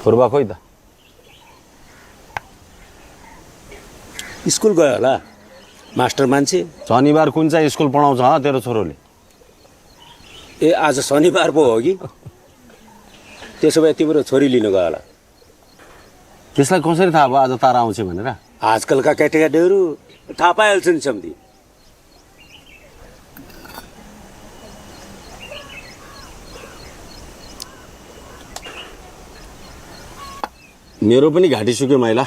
फुर्बा खोइ त स्कुल गयो होला मास्टर मान्छे शनिबार कुन चाहिँ स्कुल पढाउँछ तेरो छोरोले ए आज शनिबार पो हो कि त्यसो भए तिम्रो छोरी लिनु गयो होला त्यसलाई कसरी थाहा भयो आज तारा आउँछ भनेर आजकलका केटाकेटीहरू थाहा पाइहाल्छन् सम्धि मेरो पनि घाँटी सुक्यो माइला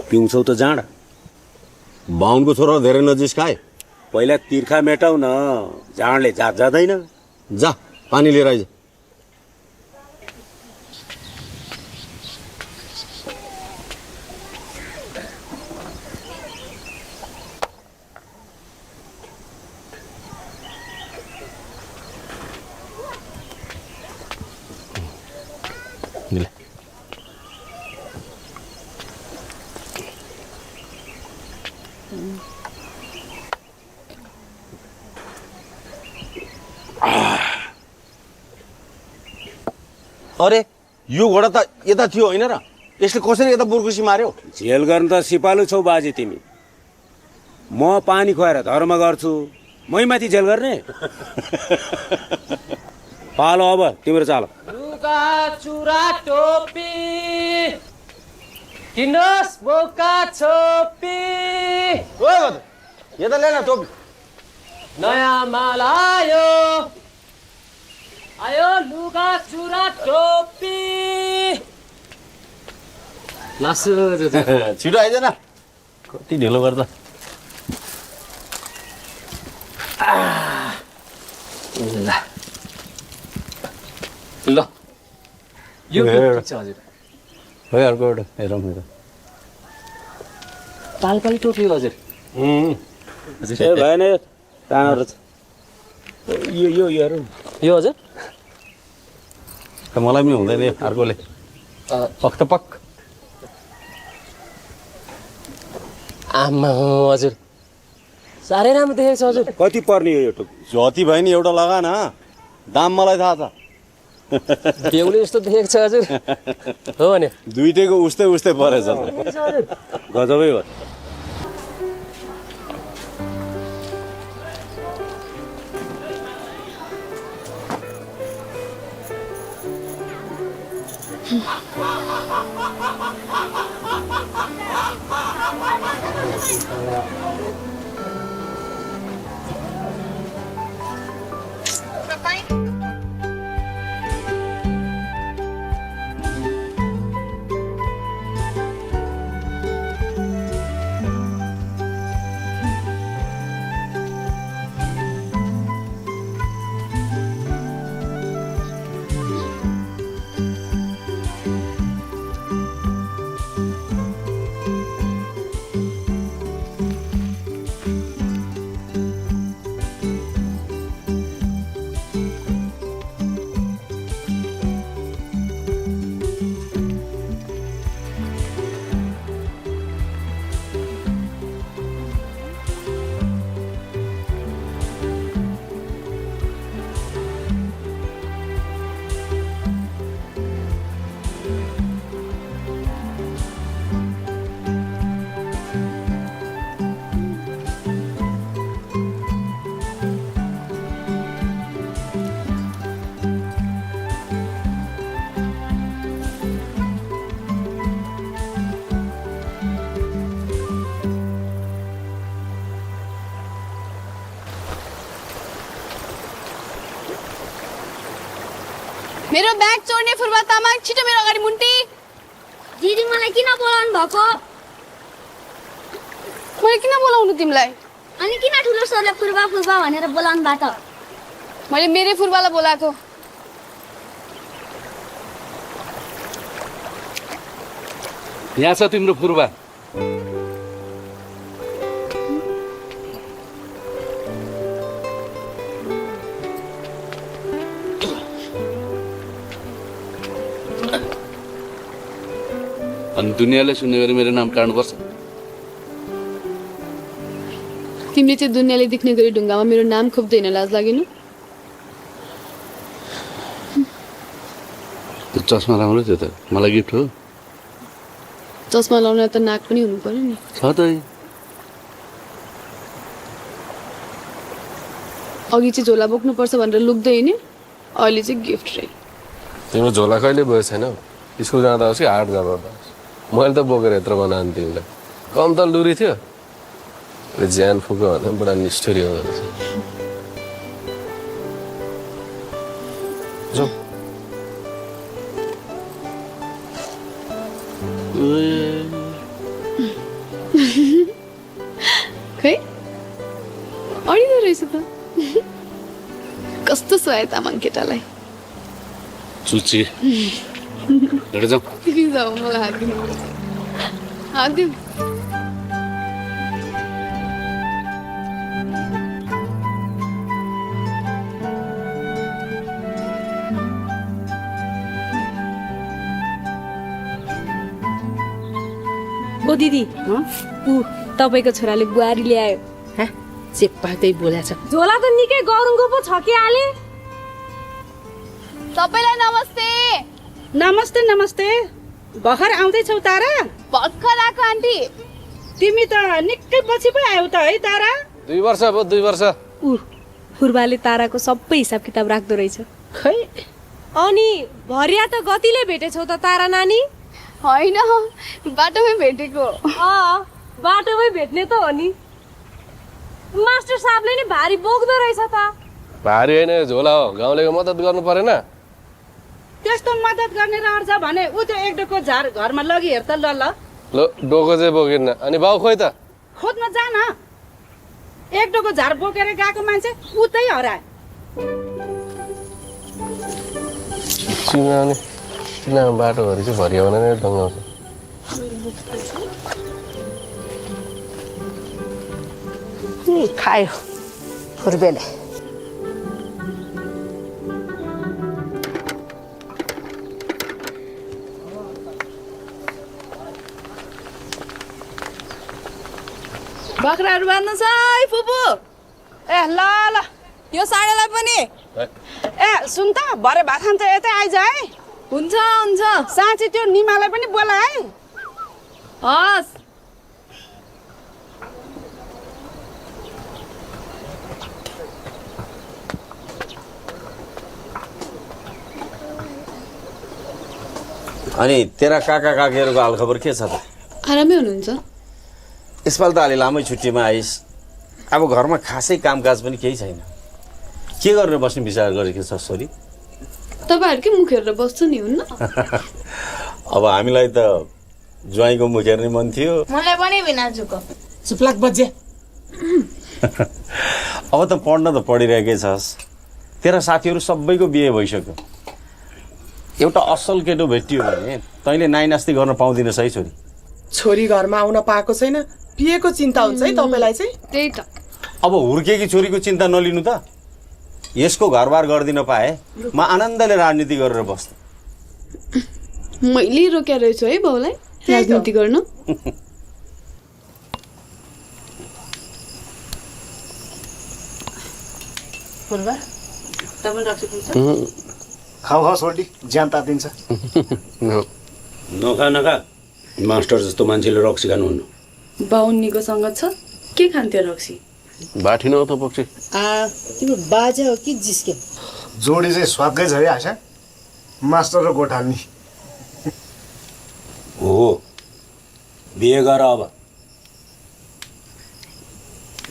पिउँछौ त जाँड बाहुनको छोरो धेरै नजिस्काए पहिला तिर्खा मेटाउ न जाँडले जात जाँदैन जा पानी लिएर आइज अरे यो घोडा त यता थियो होइन र यसले कसरी यता बुर्कुसी मार्यो जेल गर्न त सिपालु छौ बाजे तिमी म पानी खुवाएर धर्म गर्छु मै माथि जेल गर्ने पालो अब तिम्रो चालो लुगा चुरा टोपी किनोस् बोका छोपी ओ यता ल्यान टोपी नयाँ माल आयो आयो लुगा चुरा टोपी लासु छिटो आइज न कति ढिलो गर्दा ल यो हजुर हो अर्को एउटा हेरौँ हेरौँ पालपाली टोपी हो हजुर ए भएन यो तानो रहेछ यो यो हेरौँ यो हजुर त मलाई पनि हुँदैन अर्कोले पक त पक आमा हजुर साह्रै राम्रो देखेको छ हजुर कति पर्ने हो यो टोपी जति भयो नि एउटा लगा न दाम मलाई थाहा छ बेहुली जस्तो देखेको छ हजुर हो भने दुइटैको उस्तै उस्तै परेछ गजबै हो मेरो ब्याग चोर्ने फुर्बा तामाङ छिटो मेरो अगाडि मुन्टी दिदी मलाई किन बोलाउनु भएको मैले किन बोलाउनु तिमीलाई अनि किन ठुलो सरले फुर्बा फुर्बा भनेर बोलाउनु भएको मैले मेरै फुर्बालाई बोलाएको यहाँ छ तिम्रो फुर्बा अनि दुनियाँले सुन्ने गरी मेरो नाम काट्नुपर्छ तिमीले चाहिँ दुनियाँले देख्ने गरी ढुङ्गामा मेरो नाम खोप्दैन लाज लागेन चस्मा राम्रो थियो त मलाई गिफ्ट हो चस्मा लाउन त नाक पनि हुनु पर्यो नि छ त अघि चाहिँ झोला बोक्नुपर्छ भनेर लुक्दै नि अहिले चाहिँ गिफ्ट रे तिम्रो झोला कहिले बोकेको छैन स्कुल जाँदा होस् कि हाट जाँदा होस् मैले त बोकेर यत्रो बनाएँ तिमीलाई कम त लुरी थियो ज्यान फुक्यो भने बडा निष्ठुरी हुँदो रहेछ जाऊ खै अडिँदो रहेछ त कस्तो सुहायो तामाङ केटालाई चुची हेर जाऊ प्लिज अब मलाई हात दिनु हात दिनु ओ दिदी ऊ तपाईँको छोराले बुहारी ल्यायो चेप्पा त्यही बोलेछ झोला त निकै गरुङको पो छ कि आले सबैलाई नमस्ते नमस्ते नमस्ते भर्खर आउँदैछौ तारा भर्खर आएको आन्टी तिमी त निकै पछि पो आयौ त है तारा 2 वर्ष भयो 2 वर्ष ऊ फुर्बाले ताराको सबै हिसाब किताब राख्दो रहेछ खै अनि भरिया त गतिले भेटेछौ त तारा नानी होइन बाटोमै भेटेको बाटोमै भेट्ने त हो नि मास्टर साहबले नि भारी बोक्दो रहेछ त भारी होइन यो झोला हो गाउँलेको मद्दत गर्नु परेन त्यस्तो मद्दत गर्ने रहर छ भने ऊ त्यो एक डोको झार घरमा लगी हेर त ल लो डोको चाहिँ बोकिन्न अनि बाउ खोइ त खोज्न जा न एक डोको झार बोकेर गएको मान्छे उतै हराए चिनाउने चिनामा बाटोभरि चाहिँ भरियाउन नै डङ्गाउँछ खायो फुर्बेले बाख्राहरू बाँध्नु छ है फुपू ए ल ल यो साँडेलाई पनि ए सुन त भरे भात खान्छ यतै आइज है हुन्छ हुन्छ साँच्ची त्यो निमालाई पनि बोला है हस् अनि तेरा काका काकीहरूको हालखबर के छ त आरामै हुनुहुन्छ यसपालि त अलि लामै छुट्टीमा आइस अब घरमा खासै कामकाज पनि केही छैन के गरेर बस्ने विचार गरेको छ छोरी तपाईँहरूकै मुख हेरेर बस्छु नि हुन्न अब हामीलाई त ज्वाइँको मुख हेर्ने मन थियो मलाई पनि बिनाजुको चुप्लाक बजे अब त पढ्न त पढिरहेकै छस् तेरा साथीहरू सबैको बिहे भइसक्यो एउटा असल केटो भेटियो भने तैँले नाइनास्ती गर्न पाउँदिनस् है छोरी छोरी घरमा आउन पाएको छैन पिएको चिन्ता हुन्छ है तपाईँलाई चाहिँ त्यही त अब हुर्केकी छोरीको चिन्ता नलिनु त यसको घरबार गरिदिन पाए म आनन्दले राजनीति गरेर बस्थेँ मैले रोक्या रहेछु है बाउलाई राजनीति गर्न फुर्बा तपाईँ रक्सी पिन्छ खाऊ खाऊ सोल्टी ज्यान तातिन्छ नखा नखा मास्टर जस्तो मान्छेले रक्सी खानुहुन्न बाहुन्नीको सङ्गत छ के खान्थ्यो रक्सी बाठी न त पक्ष तिम्रो बाजे हो कि जिस्के जोडी चाहिँ स्वादकै छ है आशा मास्टर र गोठाल्नी हो बिहे गर अब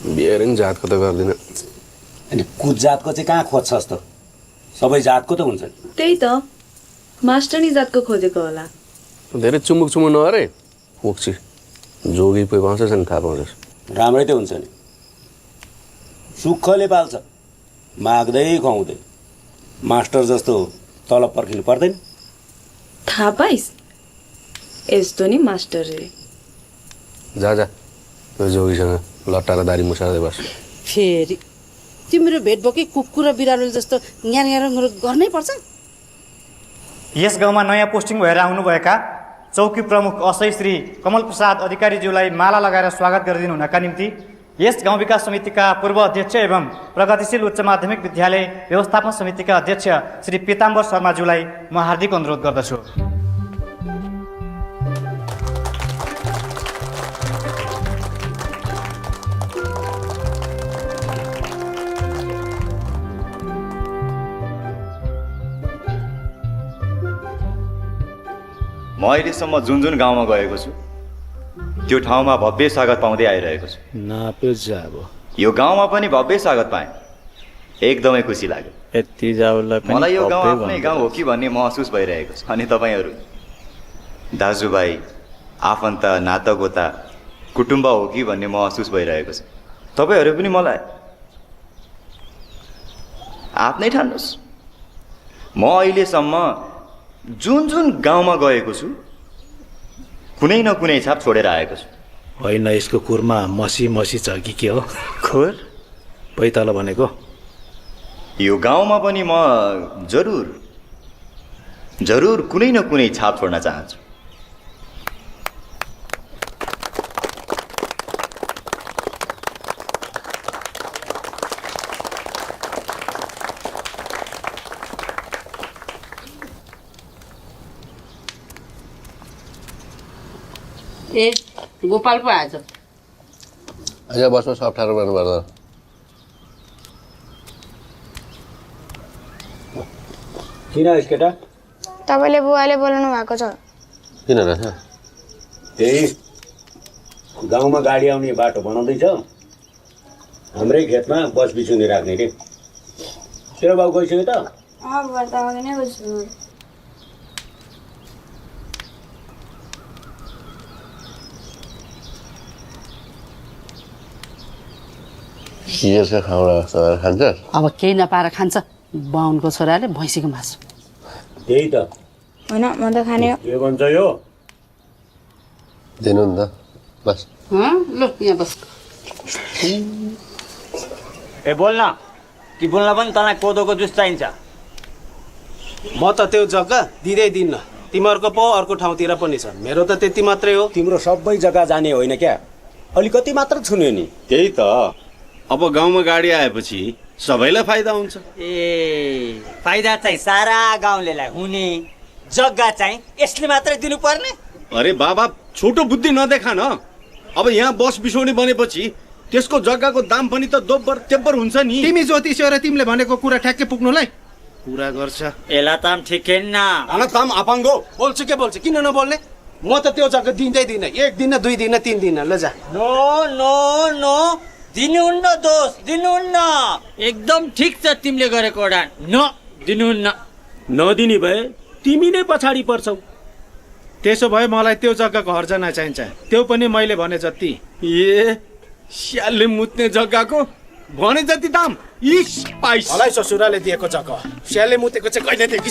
बिहे नि जातको त गर्दिन अनि कुद जातको चाहिँ कहाँ खोज्छस् त सबै जातको त हुन्छ त्यही त मास्टरनी जातको खोजेको होला धेरै चुमुक चुमुक नगरे पोख्ची जोगी पोइ पाउँछस् अनि थाहा पाउँछस् राम्रै त हुन्छ नि सुखले पाल्छ माग्दै खुवाउँदै मास्टर जस्तो तलब पर्खिनु पर्दैन थाहा पाइस् यस्तो नि मास्टर रे जा जा त्यो जोगीसँग लट्टा र दारी मुसार्दै बस फेरि तिम्रो भेट बोकी कुकुर र बिरालो जस्तो यहाँ गर्नै पर्छ यस गाउँमा नयाँ पोस्टिङ भएर आउनुभएका चौकी प्रमुख असै श्री कमल प्रसाद अधिकारीज्यूलाई माला लगाएर स्वागत गरिदिनु हुनका निम्ति यस गाउँ विकास समितिका पूर्व अध्यक्ष एवं प्रगतिशील उच्च माध्यमिक विद्यालय व्यवस्थापन समितिका अध्यक्ष श्री पीताम्बर शर्माज्यूलाई म हार्दिक अनुरोध गर्दछु। म अहिलेसम्म जुन जुन गाउँमा गएको छु त्यो ठाउँमा भव्य स्वागत पाउँदै आइरहेको छु। यो गाउँमा पनि भव्य स्वागत पाएँ, एकदमै खुसी लाग्यो। मलाई यो गाउँ आफ्नै गाउँ हो कि भन्ने महसुस भइरहेको छ। अनि तपाईँहरू दाजुभाइ आफन्त नातागोता कुटुम्ब हो कि भन्ने महसुस भइरहेको छ। तपाईँहरू पनि मलाई आफ्नै ठान्नुहोस्। म अहिलेसम्म जुन जुन गाउँमा गएको छु कुनै न कुनै छाप छोडेर आएको छु। होइन, यसको कुरमा मसी मसी छ कि के हो? खोर पैताला भनेको। यो गाउँमा पनि म जरुर जरुर कुनै न कुनै छाप छोड्न चाहन्छु। ए गोपाल पो आएछ। आज बसमा सब अप्ठ्यारो गर्नु पर्दैन। किन केटा? तपाईँले बुवाले बोलाउनु भएको छ। किन रहेछ? त्यही गाउँमा गाडी आउने बाटो बनाउँदैछ, हाम्रै खेतमा बस बिछुनी राख्ने रे। तेरो बाउ गइसक्यो त? अगाडि नै बस्छु। सिएसका खाउँला खान्छ? अब केही नपाएर खान्छ बाहुनको छोराले भैँसीको मासु। त्यही त होइन, म त खाने हो। के भन्छ यो? दिनु नि त बस। ल यहाँ बस। ए बोल्न कि बोल्न पनि तँलाई कोदोको जुस चाहिन्छ? म त त्यो जग्गा दिँदै दिन्न। तिमीहरूको पो अर्को ठाउँतिर पनि छ, मेरो त त्यति मात्रै हो। तिम्रो सबै जग्गा जाने होइन क्या, अलिकति मात्र छुन्यो नि। त्यही त, अब गाउँमा गाडी आएपछि सबैलाई फाइदा हुन्छ। ए फाइदा चाहिँ सारा गाउँलेलाई हुने, जग्गा चाहिँ यसले मात्रै दिनुपर्ने? अरे बाबा छोटो बुद्धि नदेखा न। अब यहाँ बस बिसौनी बनेपछि त्यसको जग्गाको दाम पनि त दोब्बर तेब्बर हुन्छ नि। तिमी ज्योतिष र तिमीले भनेको कुरा ठ्याक्कै पुग्नुलाई कुरा गर्छ। एला ताम ठिकै न। अन ताम अपाङ्गो बोल्छु के बोल्छु, किन नबोल्ने? म त त्यो जग्गा दिँदै दिन, 1 दिन 2 दिन 3 दिन ल जा। नो नो नो, दिनुहुन्न दोष, दिनुहुन्न। एकदम ठिक छ तिमीले गरेको उडान। न दिनुहुन्न। नदिने भए तिमी नै पछाडि पर्छौ। त्यसो भए मलाई त्यो जग्गाको हर्जना चाहिन्छ, त्यो पनि मैले भने जति। ए स्यालले मुत्ने जग्गाको भने जति दाम? इस पाइस मलाई ससुराले दिएको जग्गा स्यालले मुतेको चाहिँ कहिले देखि?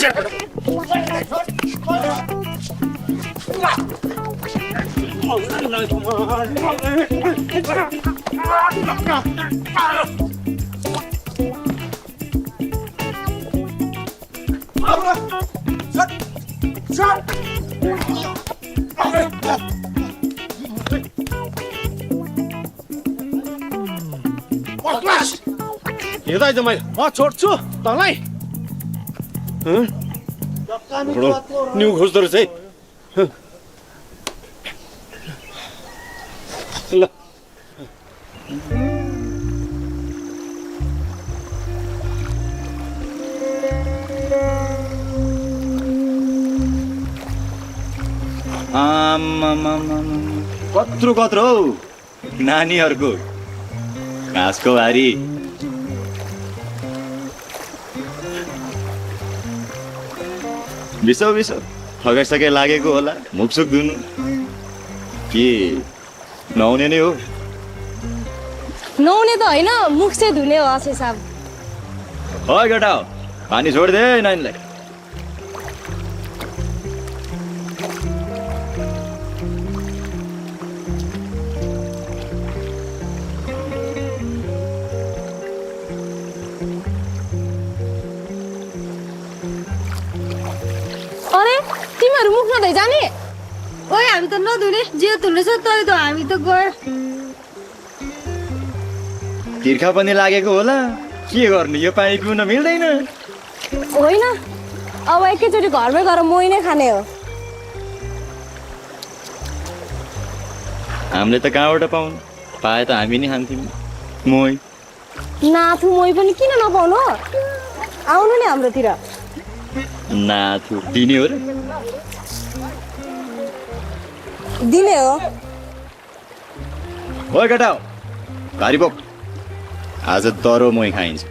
हेर्दै जमाइ म छोड्छु तँलाई। न्यु खोज्दो रहेछ है। ल कत्रो कत्रो हौ नानीहरूको घाँसको बारी। बिसौ बिसौ ठगाइसके लागेको होला, मुखसुक धुनु के नहुने नै हो? नहुने त होइन, मुख चाहिँ धुने हो असे साहब। हो केटा हो, पानी छोडिदे नानीलाई। अरे तिमीहरू मुख नधोइ जाने? ओए हामी त नधुने, जे धुने छ तै त हामी त गयो। तिर्खा पनि लागेको होला के गर्नु यो पानी पिउन मिल्दैन होइन अब एकैचोटि घरमै गएर मोही नै खाने हो हामीले त कहाँबाट पाउनु पाए त हामी नै खान्थ्यौँ मोही नाथु मोही पनि किन नपाउनु आउनु नि हाम्रोतिर नाथु दिने हो र दिने हो ओ केटा घरि बोक आज दरो मोही खाइन्छ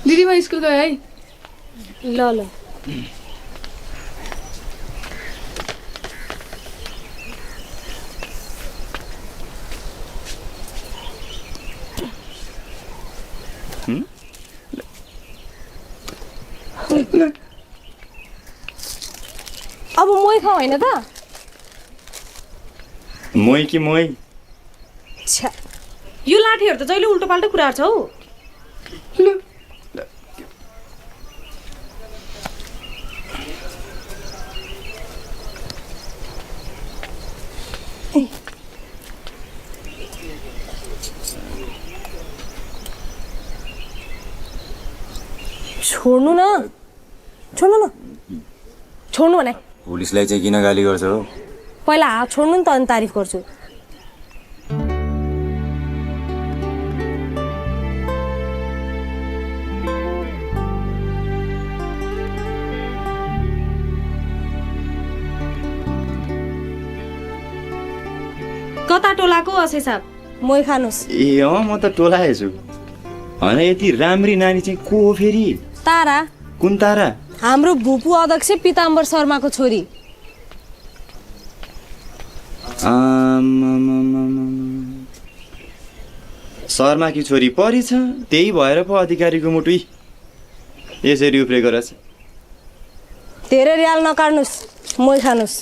दिदी म स्कुल गएँ है ल ल अब मोही खाऊ होइन त मोही कि मोही छ्या यो लाठीहरू त जहिले उल्टो पाल्टो कुरा छौ छोड्नु न छोड्नु न छोड्नु भने पुलिसलाई चाहिँ किन गाली गर्छ हो पहिला हात छोड्नु नि त अनि तारिफ गर्छु कता टोलाको असै साहब मोही खानुस् ए अँ म त टोलाएछु होइन यति राम्री नानी चाहिँ को हो फेरि तारा कुन तारा हाम्रो भूपू अध्यक्ष पिताम्बर शर्माको छोरी शर्माकी छोरी परी छ त्यही भएर पो अधिकारीको मुटुई यसरी उफ्रेको रहेछ धेरै रियाल नकाट्नुस् मोही खानुस्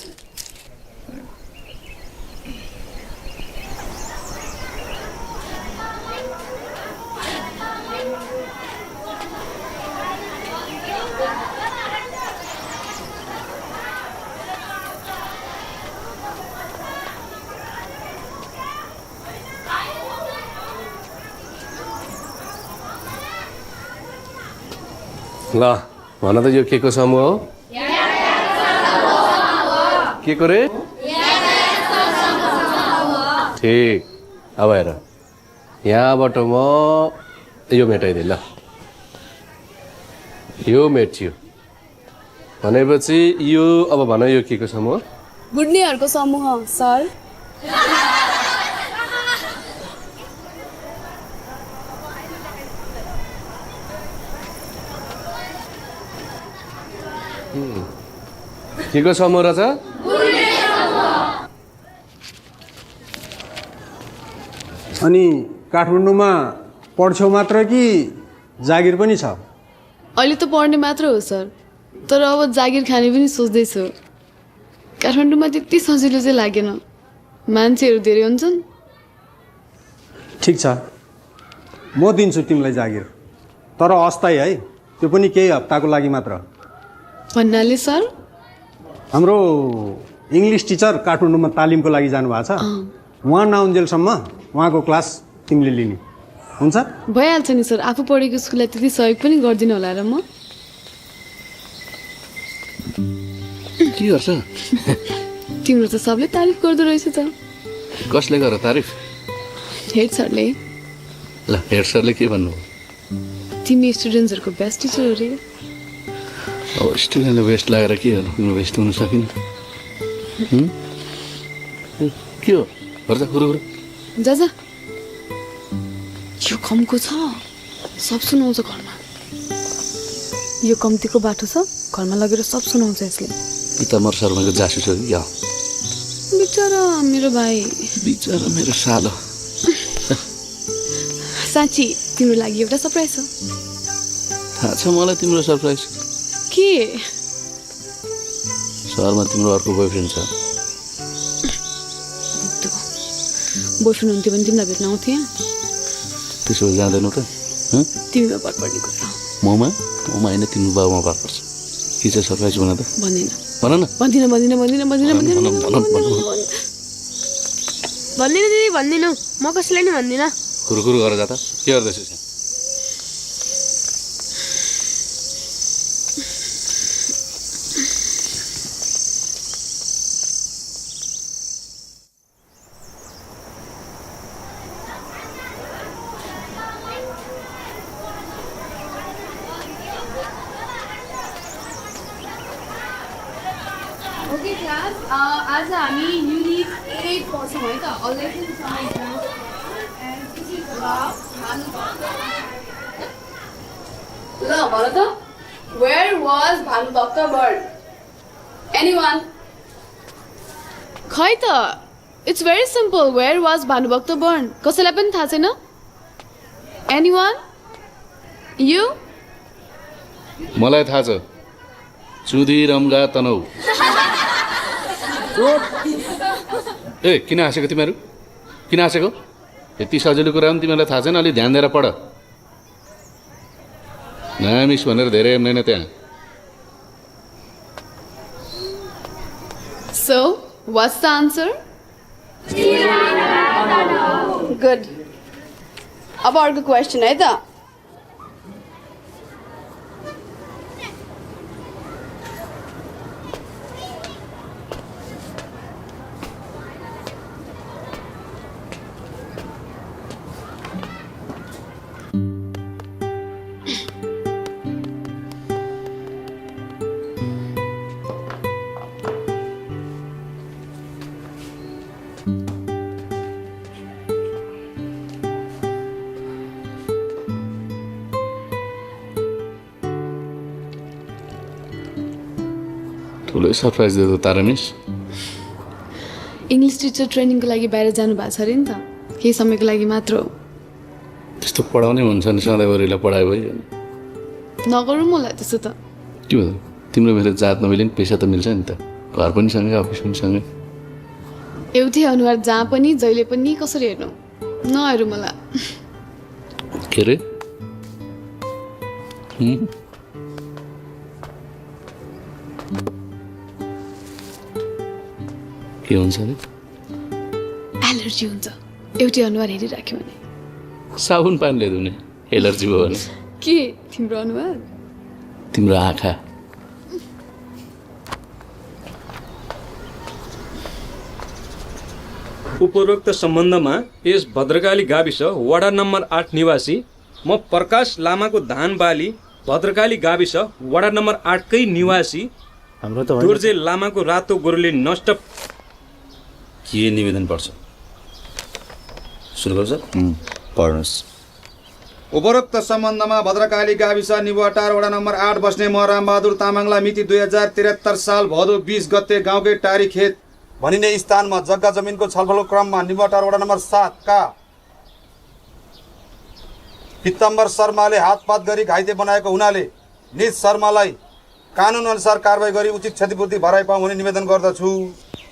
ल भन त यो के को समूह हो के को रे ठिक अब हेर यहाँबाट म यो मेटाइदिएँ ल यो मेटियो भनेपछि यो अब भन यो के को समूह बुढ्नीहरूको समूह सर के को समूह रहेछ अनि काठमाडौँमा पढ्छौ मात्र कि जागिर पनि छ अहिले त पढ्ने मात्र हो सर तर अब जागिर खाने पनि सोच्दैछु काठमाडौँमा त्यति सजिलो चाहिँ लागेन मान्छेहरू धेरै हुन्छन् ठिक छ म दिन्छु तिमीलाई जागिर तर अस्थायी है त्यो पनि केही हप्ताको लागि मात्र भन्नाले सर हाम्रो इङ्ग्लिस टिचर काठमाडौँमा तालिमको लागि जानुभएको छ उहाँ नआउन्जेलसम्म उहाँको क्लास तिमीले लिने हुन्छ भइहाल्छ नि सर आफू पढेको स्कुललाई त्यति सहयोग पनि गर्दिनँ होला र म के गर्छ तिम्रो त सबले तारिफ गर्दो रहेछ त कसले गर तारिफ हेड सरले ल हेड सरले के भन्नु तिमी स्टुडेन्ट्सहरूको बेस्ट टिचर हो रे अब स्टुडेन्टले वेस्ट लागेर के गर्नु वेस्ट हुन सकिन्छ के हो गर्छ कुरो जा जा यो कमको छ सब सुनाउँछ घरमा यो कम्तीको बाटो छ घरमा लगेर सब सुनाउँछ यसले पिताम्बर शर्माको जासुस हो कि क्या बिचरा मेरो भाइ बिचरा मेरो सालो साँच्ची तिम्रो लागि एउटा सरप्राइज छ थाहा छ मलाई तिम्रो सरप्राइज के सहरमा तिम्रो अर्को बोयफ्रेन्ड छ बोयफ्रेन्ड हुन्थ्यो भने तिमीलाई भेट्न आउँथेँ त्यसो भए जाँदैनौ त तिमीमा भर पर्ने कुरा ममा होइन तिम्रो बाबुमा भर पर्छ के चाहिँ सरप्राइज बना त भन्दिनँ भन न भन्दिनँ दिदी भन्दिनँ म कसैलाई नि भन्दिनँ कुरकुरु गरेर जा त के गर्दैछस् ओके क्लास आज हामी युनिट 8 पढ्छौँ है त ल भन त where was Bhanubhakta born anyone खै त it's very simple where was Bhanubhakta born कसैलाई पनि थाहा छैन एनीवान यु मलाई थाहा छ चुदिरमगा तनौ ए किन हाँसेको तिमीहरू किन हाँसेको यति सजिलो कुरा पनि तिमीहरूलाई थाहा छैन अलि ध्यान दिएर पढ नामिस भनेर धेरै हुँदैन त्यहाँ So, what's the answer? Good. अब अर्को क्वेसन है त ठुलो सरप्राइज दिएको तारा मिस इङ्ग्लिस टिचर ट्रेनिङको लागि बाहिर जानु भएको छ अरे नि त केही समयको लागि मात्र हो त्यस्तो पढाउने हुन्छ नि सधैँभरिलाई पढायो भयो नगरौँ मलाई त्यसो त के भयो तिम्रो मेरो जात नमिले नि पेसा त मिल्छ नि त घर पनि सँगै अफिस पनि सँगै एउटै अनुहार जहाँ पनि जहिले पनि कसरी हेर्नु नहेरौँ मलाई के अरे के हुन्छ अरे एलर्जी हुन्छ एउटै अनुहार हेरिराख्यो भने साबुन पानीले धुने एलर्जी भयो भने के तिम्रो अनुहार तिम्रो आँखा उपरोक्त सम्बन्धमा यस भद्रकाली गाविस वडा नम्बर 8 निवासी म प्रकाश लामाको धान बाली भद्रकाली गाविस वडा नम्बर 8 कै निवासी हाम्रो त दुर्जे लामाको रातो गोरुले नष्ट के निवेदन पर्छ सुरु गर्छ पढ्नुहोस् उपरोक्त सम्बन्धमा भद्रकाली गाविस निवाटार वडा नम्बर 8 बस्ने म रामबहादुर तामाङलाई मिति 2073 साल भदौ 20 गते गाउँकै टारी खेत भनिने स्थानमा जग्गा जमिनको छलफलको क्रममा निवाटार वडा नम्बर 7 का पितम्बर शर्माले हातपात गरी घाइते बनाएको हुनाले निज शर्मालाई कानुन अनुसार कारबाही गरी उचित क्षतिपूर्ति भराइ पाऊँ भनी निवेदन गर्दछु।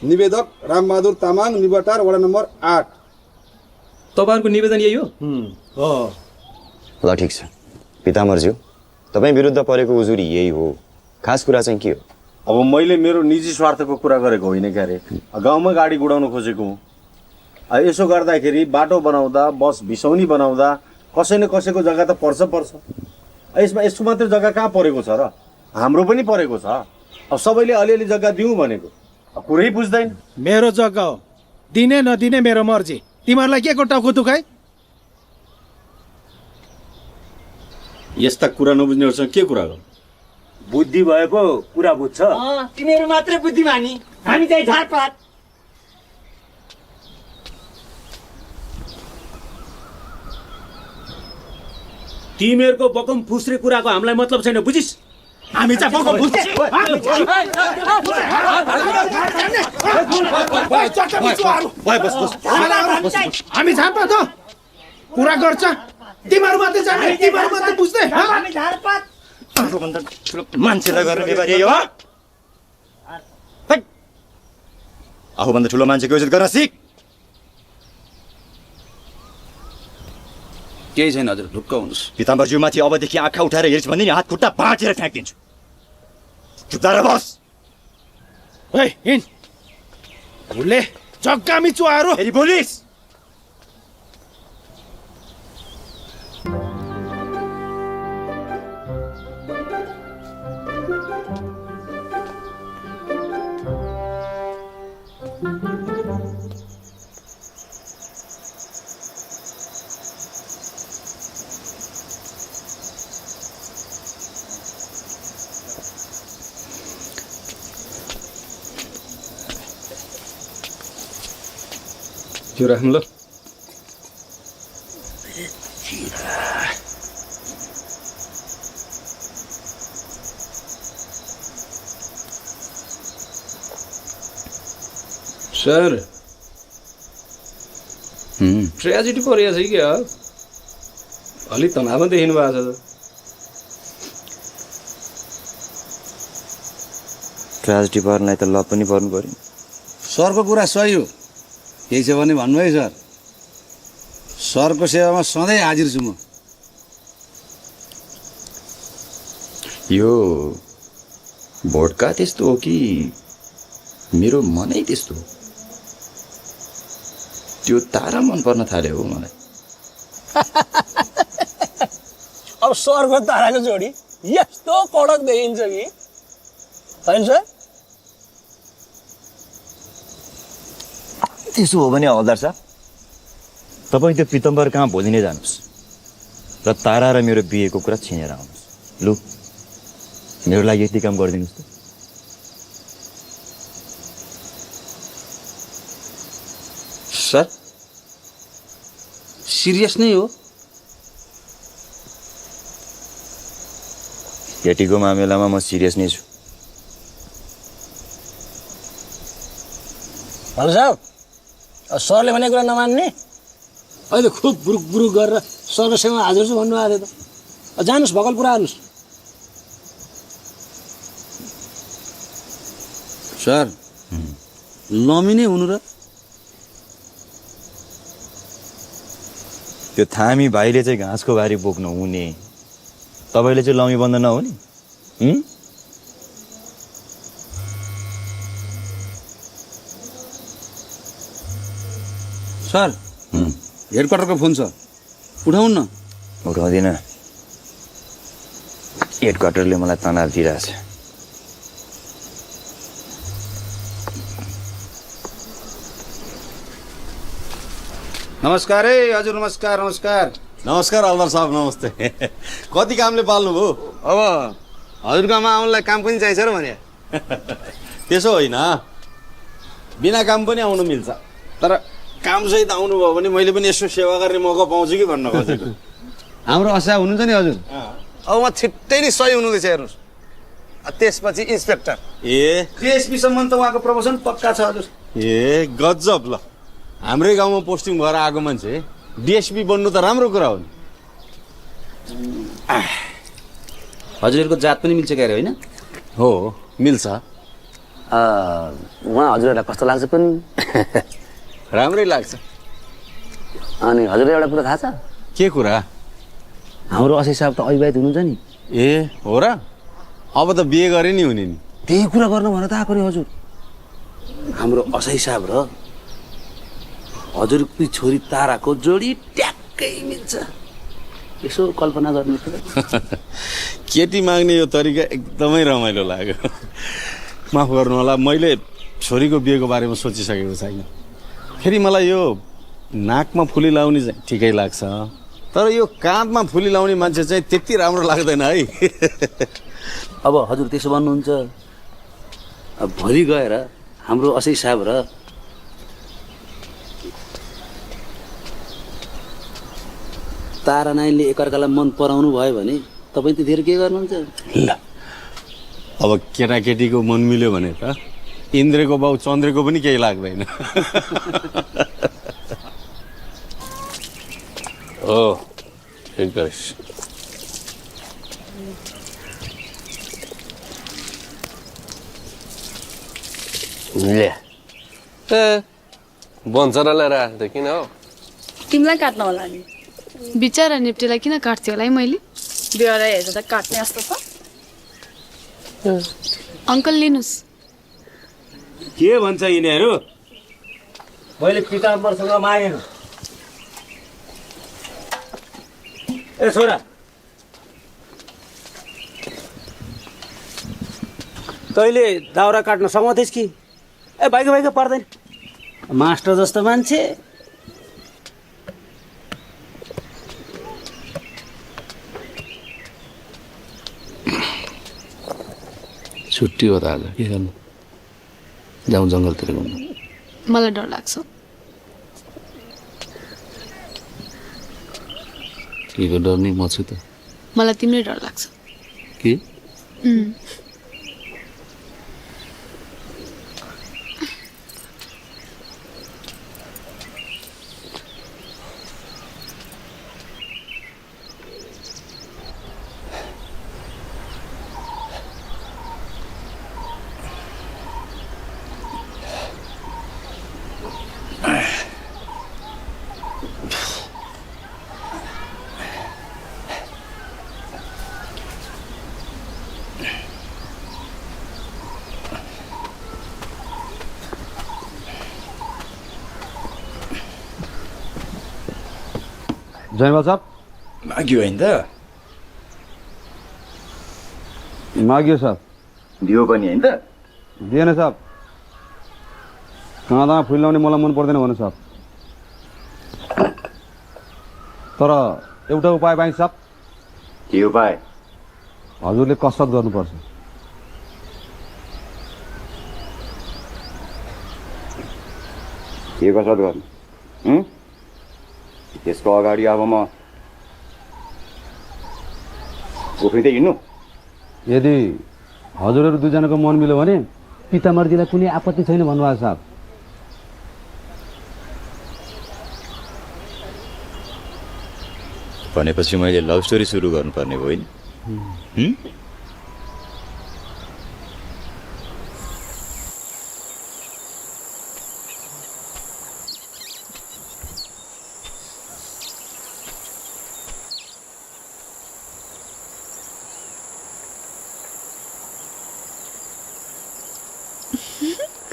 निवेदक रामबहादुर तामाङ निवाटार वडा नम्बर 8। तपाईहरुको निवेदन यही हो? ल ठीक छ पितामरज्यू, तपाई विरुद्ध परेको उजुरी यही हो। खास कुरा चाहिँ के हो? अब मैले मेरो निजी स्वार्थको कुरा गरेको होइन क्यारे, गाउँमा गाडी गुडाउन खोजेको हुँ। यसो गर्दाखेरि बाटो बनाउँदा बस बिसौनी बनाउँदा कसै न कसैको जग्गा त पर्छ। यसमा यसको मात्र जग्गा कहाँ परेको छ र? हाम्रो पनि परेको छ। अब सबैले अलिअलि जग्गा दिउँ भनेको कुरै बुझ्दैन। मेरो जग्गा हो, दिने नदिने मेरो मर्जी। तिमीहरूलाई के को टाउको दुखाइ? यस्ता कुरा नबुझ्नेहरूसँग के कुरा गर्नु? बुद्धि भएको कुरा बुझ्छ। तिमीहरू मात्रै बुद्धिमानी, हामी चाहिँ झारपात। तिमीहरूको बकम फुस्रे कुराको हामीलाई मतलब छैन, बुझिस्? हामी चाहिँ बकम फुस्रे। हामी झारपात हो, कुरा गर्छ तिमीहरू मात्रै जाने, तिमीहरू मात्रै बुझ्ने। हामी झारपात। आफूभन्दा ठुलो मान्छेलाई गर्ने व्यवहार यही हो? आफूभन्दा ठुलो मान्छेको इज्जत गर्न सिक। केही छैन हजुर ढुक्क हुनुहोस् पिताम्बरज्यूमाथि अबदेखि आँखा उठाएर हेर्छ भने नि हात खुट्टा बाँचेर फ्याँकिदिन्छु चुप गरेर बस ओइ हिँड उसले जग्गा मिचुवाहरू फेरि बोलिस त्यो राख्नु ल सर ट्रेजेडी परेको छ क्या अलिक तनावमा देखिनु भएको छ ट्रेजेडी पर्नलाई त लभ पनि पर्नु पर्यो सरको कुरा सही हो केही छ भने भन्नु है सर सरको सेवामा सधैँ हाजिर छु म यो भोटका त्यस्तो हो कि मेरो मनै त्यस्तो हो त्यो तारा मन पर्न थाल्यो हो मलाई अब सरको ताराको जोडी यस्तो कडक देखिन्छ कि होइन सर त्यसो हो भने हवलदार साहब तपाईँ त्यो पितम्बर कहाँ भोलि नै जानुहोस् र तारा र मेरो बिहेको कुरा छिनेर आउनुहोस् लु मेरो लागि यति काम गरिदिनुहोस् त सर सिरियस नै हो केटीको मामिलामा म सिरियस नै छु भन्नु साहब सरले भनेको कुरा नमान्ने अहिले खुब बुरुक बुरुक गरेर सरको सेवा हाजिर छु भन्नुभएको थियो त जानुहोस् भगल पुरा हाल्नुहोस् सर लमी नै हुनु र त्यो थामी भाइले चाहिँ घाँसको बारी बोक्नु हुने तपाईँले चाहिँ लमी बन्द नहुने सर हेडक्वार्टरको फोन छ उठाउनु न उठाउँदिन हेडक्वार्टरले मलाई तनाव दिइरहेछ नमस्कार है हजुर नमस्कार नमस्कार नमस्कार हवलदार साहब नमस्ते कति कामले पाल्नुभयो अब हजुरको आमालाई काम पनि चाहिन्छ र भने त्यसो होइन बिना काम पनि आउनु मिल्छ तर कामसहित आउनुभयो भने मैले पनि यसो सेवा गर्ने मौका पाउँछु कि भन्न खोजेको हाम्रो असा हुनुहुन्छ नि हजुर अब उहाँ छिट्टै नै सही हुनुहुँदैछ हेर्नुहोस् त्यसपछि इन्सपेक्टर ए डिएसपीसम्म त उहाँको प्रमोसन पक्का छ हजुर ए गजब ल हाम्रै गाउँमा पोस्टिङ भएर आएको मान्छे डिएसपी बन्नु त राम्रो कुरा हो नि हजुरहरूको जात पनि मिल्छ क्यारे होइन हो मिल्छ उहाँ हजुरहरूलाई कस्तो लाग्छ पनि राम्रै लाग्छ अनि हजुरलाई एउटा कुरा थाहा छ के कुरा हाम्रो असै साहब त अविवाहित हुनुहुन्छ नि ए हो र अब त बिहे गरे नि हुने नि त्यही कुरा गर्न भन त आएको नि हजुर हाम्रो असै साहब र हजुरको छोरी ताराको जोडी ट्याक्कै मिल्छ यसो कल्पना गर्नु केटी माग्ने यो तरिका एकदमै रमाइलो लाग्यो माफ गर्नु होला मैले छोरीको बिहेको बारेमा सोचिसकेको छैन फेरि मलाई यो नाकमा फुली लाउने चाहिँ ठिकै लाग्छ तर यो काँधमा फुली लाउने मान्छे चाहिँ त्यति राम्रो लाग्दैन है अब हजुर त्यसो भन्नुहुन्छ अब भोलि गएर हाम्रो असै साहब र तारा नाइनले एकअर्कालाई मन पराउनु भयो भने तपाईँ त्यतिखेर के गर्नुहुन्छ ल अब केटाकेटीको मन मिल्यो भने त इन्द्रको बाउ चन्द्रको पनि केही लाग्दैन हो ठिक गरिस् ले ए बन्छ र लिएर आएको थियो किन हो तिमीलाई काट्न होला नि बिचरा नेप्टेलाई किन काट्थ्यो होला है मैले बिहारा हेर्दा त काट्ने जस्तो छ अङ्कल लिनुहोस् के भन्छ यिनीहरू मैले पिताम्बरसँग मागेन ए छोरा तैँले दाउरा काट्न समाउँथेस् कि ए भाइको पर्दैन मास्टर जस्तो मान्छे छुट्टी हो त आज के गर्नु जाउँ जङ्गलतिर घुम्नु मलाई डर लाग्छ के को डर नि म छु त मलाई तिम्रै डर लाग्छ के जयमाल साहब माग्यो होइन त माग्यो साहब दियो पनि होइन त दिएन साहब काँदामा फुल लाउने मलाई मन पर्दैन भन्नु साहब तर एउटा उपाय पाइन्छ साहब के उपाय हजुरले कसरत गर्नुपर्छ के कसरत गर्नु त्यसको अगाडि अब म उफ्रिँदै हिँड्नु यदि हजुरहरू दुईजनाको मन मिल्यो भने पितामर्जीलाई कुनै आपत्ति छैन भन्नुभएको साहब भनेपछि मैले लभ स्टोरी सुरु गर्नुपर्ने भयो नि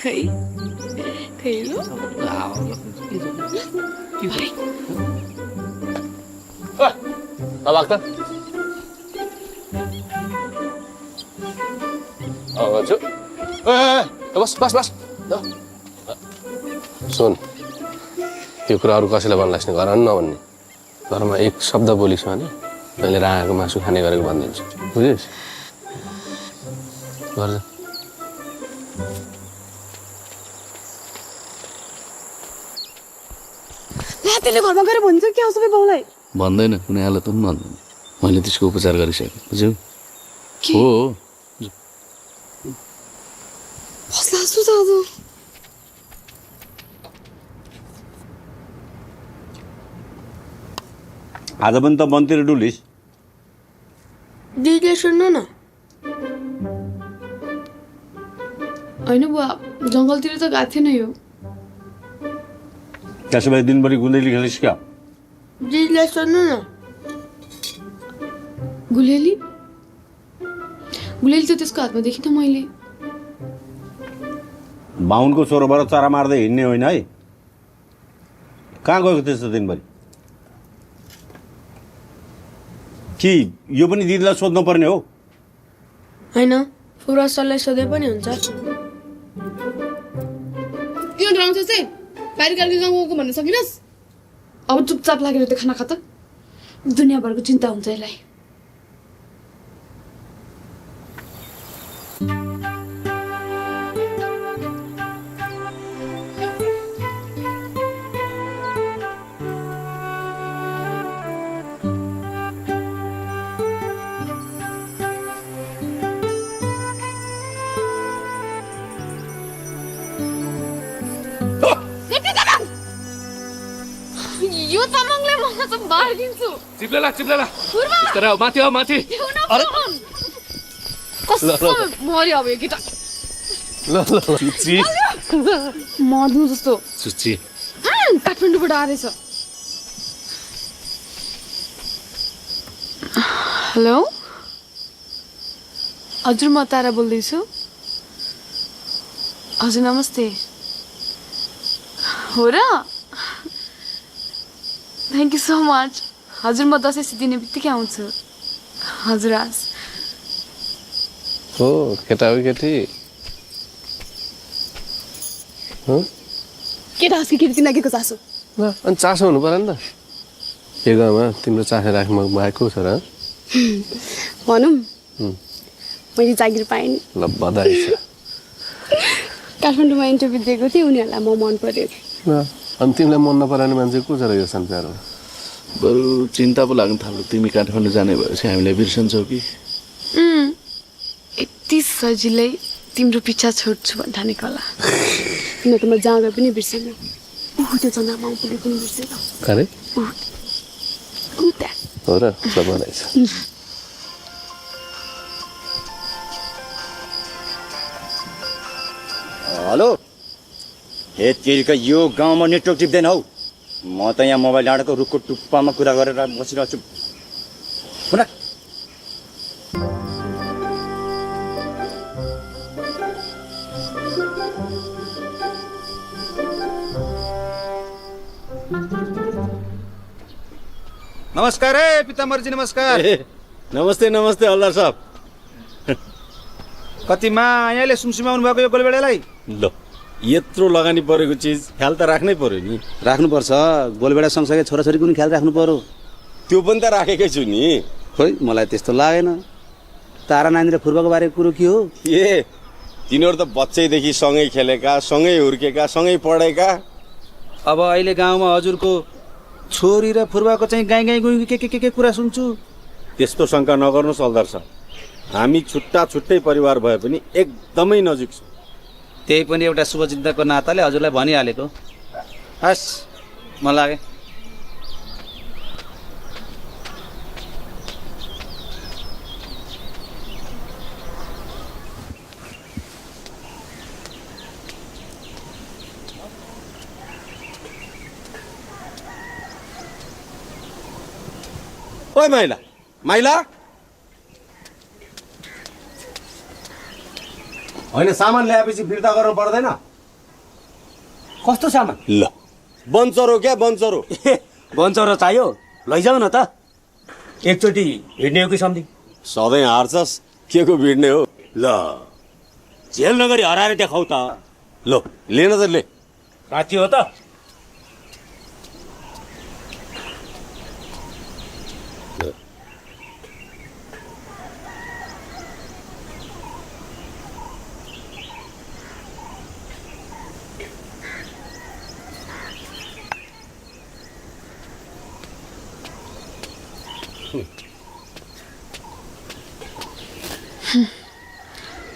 खैरो अब त बस बस बस सुन यो कुराहरू कसैलाई भन्लास् नि घर नभन्ने घरमा एक शब्द बोलिस् भने मैले राँगाको मासु खाने गरेको भनिदिन्छु बुझिस् गर्छ त्यसले घरमा गएर भन्छ क्या सबै बाउलाई भन्दैन कुनै हालतमा भन्दैन मैले त्यसको उपचार गरिसकेँ बुझ्यौ हो आज पनि त बनतिर डुलिस दिदीले सुन्नु न होइन बुवा जङ्गलतिर त गएको थिएन यो त्यसो भए दिनभरि गुन्दैली खेलिस् क्या दिदीलाई सुन्नु न गुलेली गुलेली त त्यसको हातमा देखिनँ मैले बाहुनको छोरोबाट चरा मार्दै हिँड्ने होइन है कहाँ गएको त्यस्तो दिनभरि कि यो पनि दिदीलाई सोध्नु पर्ने हो होइन पुरा सरलाई सोधे पनि हुन्छ किन डराउँछ चाहिँ बाहिर गएको भन्न सकिनस् अब चुपचाप लागेर त्यो खाना खा त दुनियाँभरको चिन्ता हुन्छ यसलाई यो तमङले मलाई त मारिदिन्छु चिप्लेला माथि हो माथि कस्तो मर्यो अब यो केटा चुच्ची मर्नु जस्तो चुच्ची काठमाडौँबाट आएछ हेलो हजुर म तारा बोल्दैछु हजुर नमस्ते हो र थ्याङ्क यू सो मच हजुर म दसैँ सिद्धिने बित्तिकै आउँछु हजुर हस् हो केटा हो केटी केटा हस् कि केटी तिनीहरूको चासो अनि चासो हुनु पऱ्यो नि त यो गाउँमा तिम्रो चासो राख्नु भएको छ र भनौँ मैले जागिर पाएँ नि ल बधाई छ काठमाडौँमा इन्टरभ्यू दिएको थिएँ उनीहरूलाई म मन पऱ्यो अनि तिमीलाई मन नपराउने मान्छे को छ र यो संसारमा बरु चिन्ता पो लाग्नु थाल्यो तिमी काठमाडौँ जाने भएपछि हामीलाई बिर्सन्छौ कि यति सजिलै तिम्रो पिछा छोड्छु भन्ठानेको होला किन त म जहाँ गए पनि बिर्सेन त्यो चन्द्रमा पुगे पनि बिर्सेन अरे त्यहाँ हो र ल बधाई छ हेलो हे तेरिका यो गाउँमा नेटवर्क टिप्दैन हौ म त यहाँ मोबाइल डाँडाको रुखको टुप्पामा कुरा गरेर बसिरहेको छु पुरा नमस्कार है पिताम्बरजी नमस्कार नमस्ते नमस्ते हल्दार साहब कति मायाले सुमसुमाउनु भएको यो गोलबेडालाई ल यत्रो लगानी परेको चिज ख्याल त राख्नै पर्यो नि राख्नुपर्छ गोलबेडा सँगसँगै छोराछोरीको पनि ख्याल राख्नु पर्यो त्यो पनि त राखेकै छु नि खोइ मलाई त्यस्तो लागेन तारा नानी र फुर्बाको बारेको कुरो के हो ए तिनीहरू त बच्चैदेखि सँगै खेलेका सँगै हुर्केका सँगै पढेका अब अहिले गाउँमा हजुरको छोरी र फुर्बाको चाहिँ गाई गाई गुई के कुरा सुन्छु त्यस्तो शङ्का नगर्नुहोस् हल्दार साहब हामी छुट्टा छुट्टै परिवार भए पनि एकदमै नजिक छौँ त्यही पनि एउटा शुभचिन्तकको नाताले हजुरलाई भनिहालेको हस् मन लागे ओइ माइला माइला होइन सामान ल्याएपछि फिर्ता गर्नु पर्दैन कस्तो सामान ल बन्चरो क्या बन्चरो बन्चरो चाहियो लैजाऊ न त एकचोटि हिँड्ने हो कि सम्झि सधैँ हार्छस् के को भिड्ने हो ल झेल नगरी हराएर देखाउ त ल लिन त ले राति हो त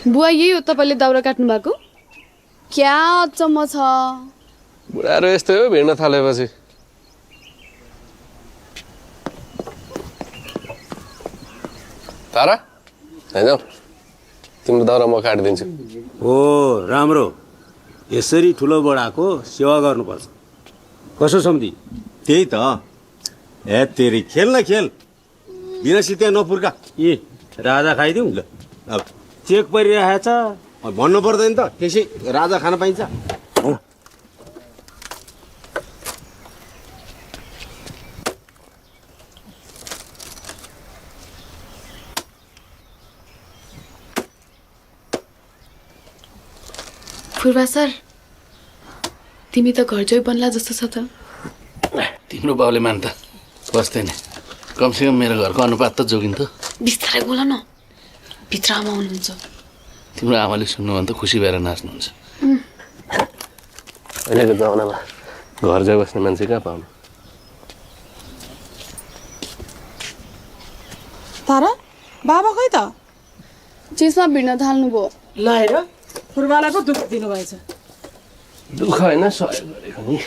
बुवा यही हो तपाईँले दाउरा काट्नु भएको क्या अचम्म छ बुढाहरू यस्तै हो भिड्न थालेपछि तारा होइन तिम्रो दाउरा म काटिदिन्छु हो राम्रो यसरी ठुलो बडाको सेवा गर्नुपर्छ कसो सम्झि त्यही त ए तेरी खेल न खेल बिना सित्या नपुर्का ए राजा खाइदिउँ ल अब चेक परिरहेछ भन्नु पर्दैन त त्यसै राजा खान पाइन्छ फुर्बा सर तिमी त घर जोइ बन्ला जस्तो छ त तिम्रो बाउले मान त बस्दैन कमसेकम मेरो घरको अनुपात त जोगिन्थ्यो बिस्तारै बोल न भित्र आमा हुनुहुन्छ तिम्रो आमाले सुन्नुभयो भने त खुसी भएर नाच्नुहुन्छ अहिलेको जमानामा घर जाइ बस्ने मान्छे कहाँ पाउनु तारा बाबा खै त चिजमा भिड्न थाल्नुभयो ल हेर फुर्बालाई पो दुःख दिनुभएछ दुःख होइन सहयोग गरेको नि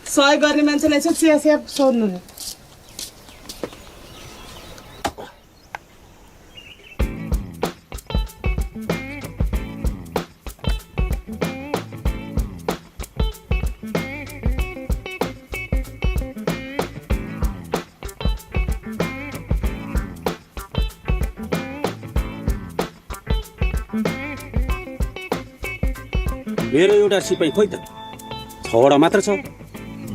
सहयोग गर्ने मान्छेलाई चाहिँ चिया चिया सोध्नु नि मेरो एउटा सिपाही खोइ त 6वटा मात्र छ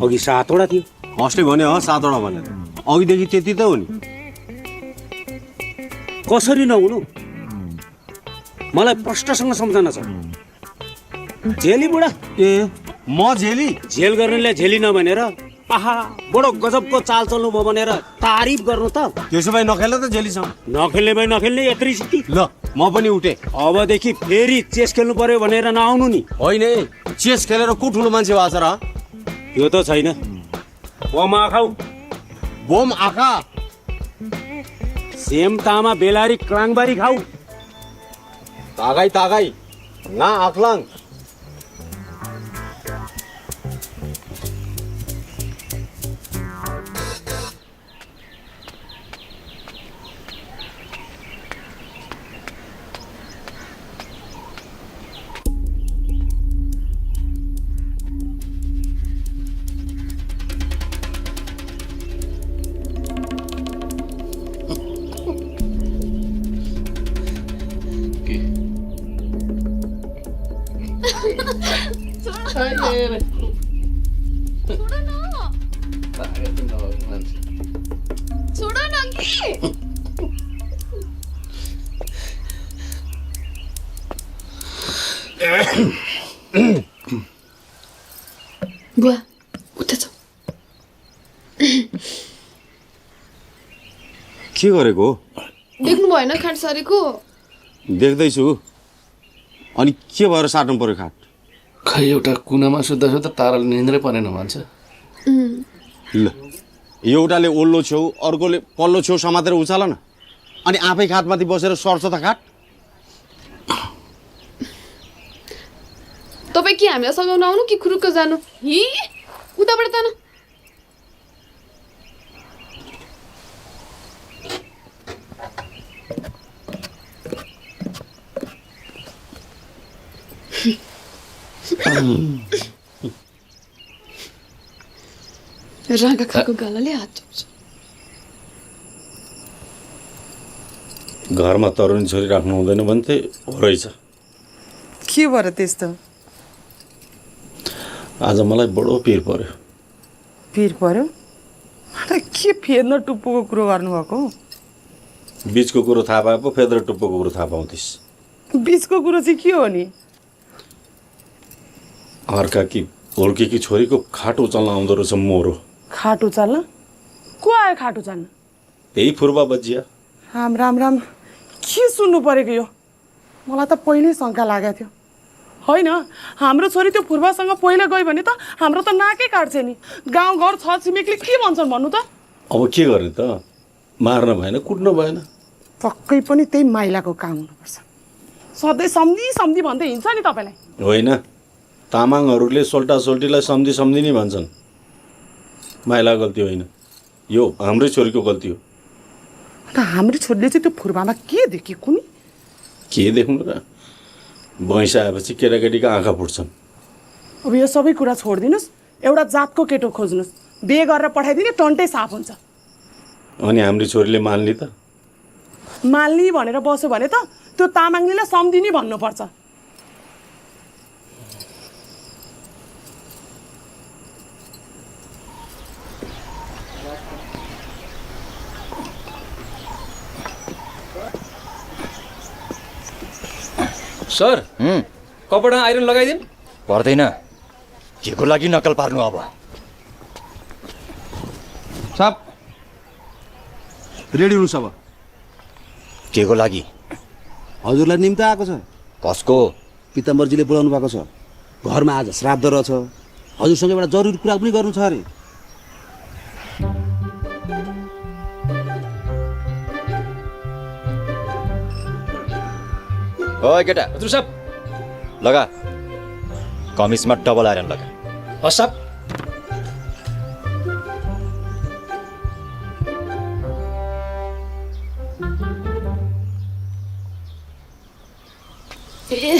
अघि 7वटा थियो कसले भन्यो 7वटा भनेर अघिदेखि त्यति त हो नि कसरी नहुनु मलाई प्रष्टसँग सम्झना छ झेली बुढा ए म झेली झेल गर्नेले झेली नभनेर आहा बडो गजबको चाल चल्नु भयो भनेर तारिफ गर्नु त त्यसो भए नखेल्दा त झेलीसँग नखेल्ने भए नखेल्ने यत्रै सिटी ल म पनि उठे अबदेखि फेरि चेस खेल्नु पर्यो भनेर नआउनु नि होइन चेस खेलेर को ठुलो मान्छे भएको छ र त्यो त छैन बम आखाउ बम आखा सेम तामा बेलारी क्लाङबारी खाऊ तागाई तागाई ना आखलाङ बुवा उता छ के गरेको देख्नु भएन खाट सरेको देख्दैछु अनि के भएर साट्नु पर्यो खाट खै एउटा कुनामा सुत्दा सुत्दा ताराले निन्द्रै परेन भन्छ ल एउटाले ओल्लो छेउ अर्कोले पल्लो छेउ समातेर उचाल न अनि आफै खाटमाथि बसेर सर्छ त खाट तपाईँ के हामीलाई सघाउन आउनु कि खुरुक्क जानु हि उताबाट त न रागा खाएको गालाले हात चोप्छ घरमा तरुणी छोरी राख्नु हुँदैन भन्थे हो रहेछ के भएर त्यस्तो आज मलाई बडो पिर पर्यो पिर पर्यो मलाई के फेर्न टुप्पोको कुरो गर्नुभएको बिचको कुरो थाहा पाए पो फेद्र टुप्पोको कुरो थाहा पाउँथिस् बिचको कुरो चाहिँ के हो नि अर्का कि हुर्केकी छोरीको खाटो चल्न आउँदो रहेछ मोरो खाटो चाल्न को आयो खाटो चाल्न त्यही फुर्बा बजिया राम राम राम के सुन्नु परेको यो मलाई त पहिल्यै शङ्का लागेको थियो होइन हाम्रो छोरी त्यो फुर्बासँग पहिला गयो भने त हाम्रो त नाकै काट्छ नि गाउँघर छ छिमेकले के भन्छन् भन्नु त अब के गर्ने त मार्न भएन कुट्नु भएन पक्कै पनि त्यही माइलाको काम हुनुपर्छ सधैँ सम्झी भन्दै हिँड्छ नि तपाईँलाई होइन तामाङहरूले सोल्टा सोल्टीलाई सम्झी नै भन्छन् माइला गल्ती होइन यो हाम्रै छोरीको गल्ती हो र हाम्रो छोरीले चाहिँ त्यो फुर्बामा के देखेको नि के देख्नु र भैँस आएपछि केटाकेटीको आँखा फुट्छन् अब यो सबै कुरा छोडिदिनुहोस् एउटा जातको केटो खोज्नुहोस् बिहे गरेर पठाइदिने टन्टै साफ हुन्छ अनि हाम्रो छोरीले मान्ली त मान्ली भनेर बस्यो भने त त्यो तामाङले सम्झिनी भन्नुपर्छ सर कपडा आइरन लगाइदिनु पर्दैन के को लागि नकल पार्नु अब साहब रेडी हुनुहोस् अब के को लागि हजुरलाई निम्ति आएको छ कसको पिताम्बरजीले बोलाउनु भएको छ घरमा आज श्राद्ध रहेछ हजुरसँग एउटा जरुरी कुरा पनि गर्नु छ अरे ओए केटा हजुर साहब लगा कमिसमा डबल आइरन लगा हस् साहब ए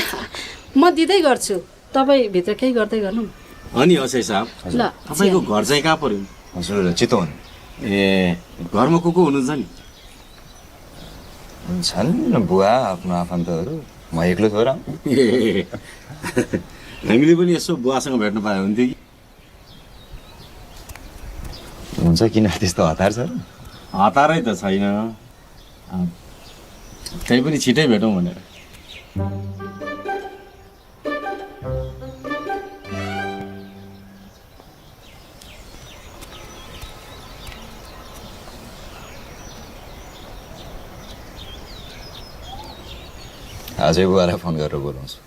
म दिँदै गर्छु तपाईँ भित्र केही गर्दै गर्नु अनि असै साहब ल तपाईँको घर चाहिँ कहाँ पर्यो हजुर चितवन ए घरमा को हुनुहुन्छ नि छन् बुवा आफ्नो आफन्तहरू म एक्लो छोरा हामीले पनि यसो बुवासँग भेट्न पायो हुन्थ्यो कि हुन्छ किन त्यस्तो हतार छ हतारै त छैन त्यही पनि छिटै भेटौँ भनेर अझै बुवालाई फोन गरेर बोलाउँछु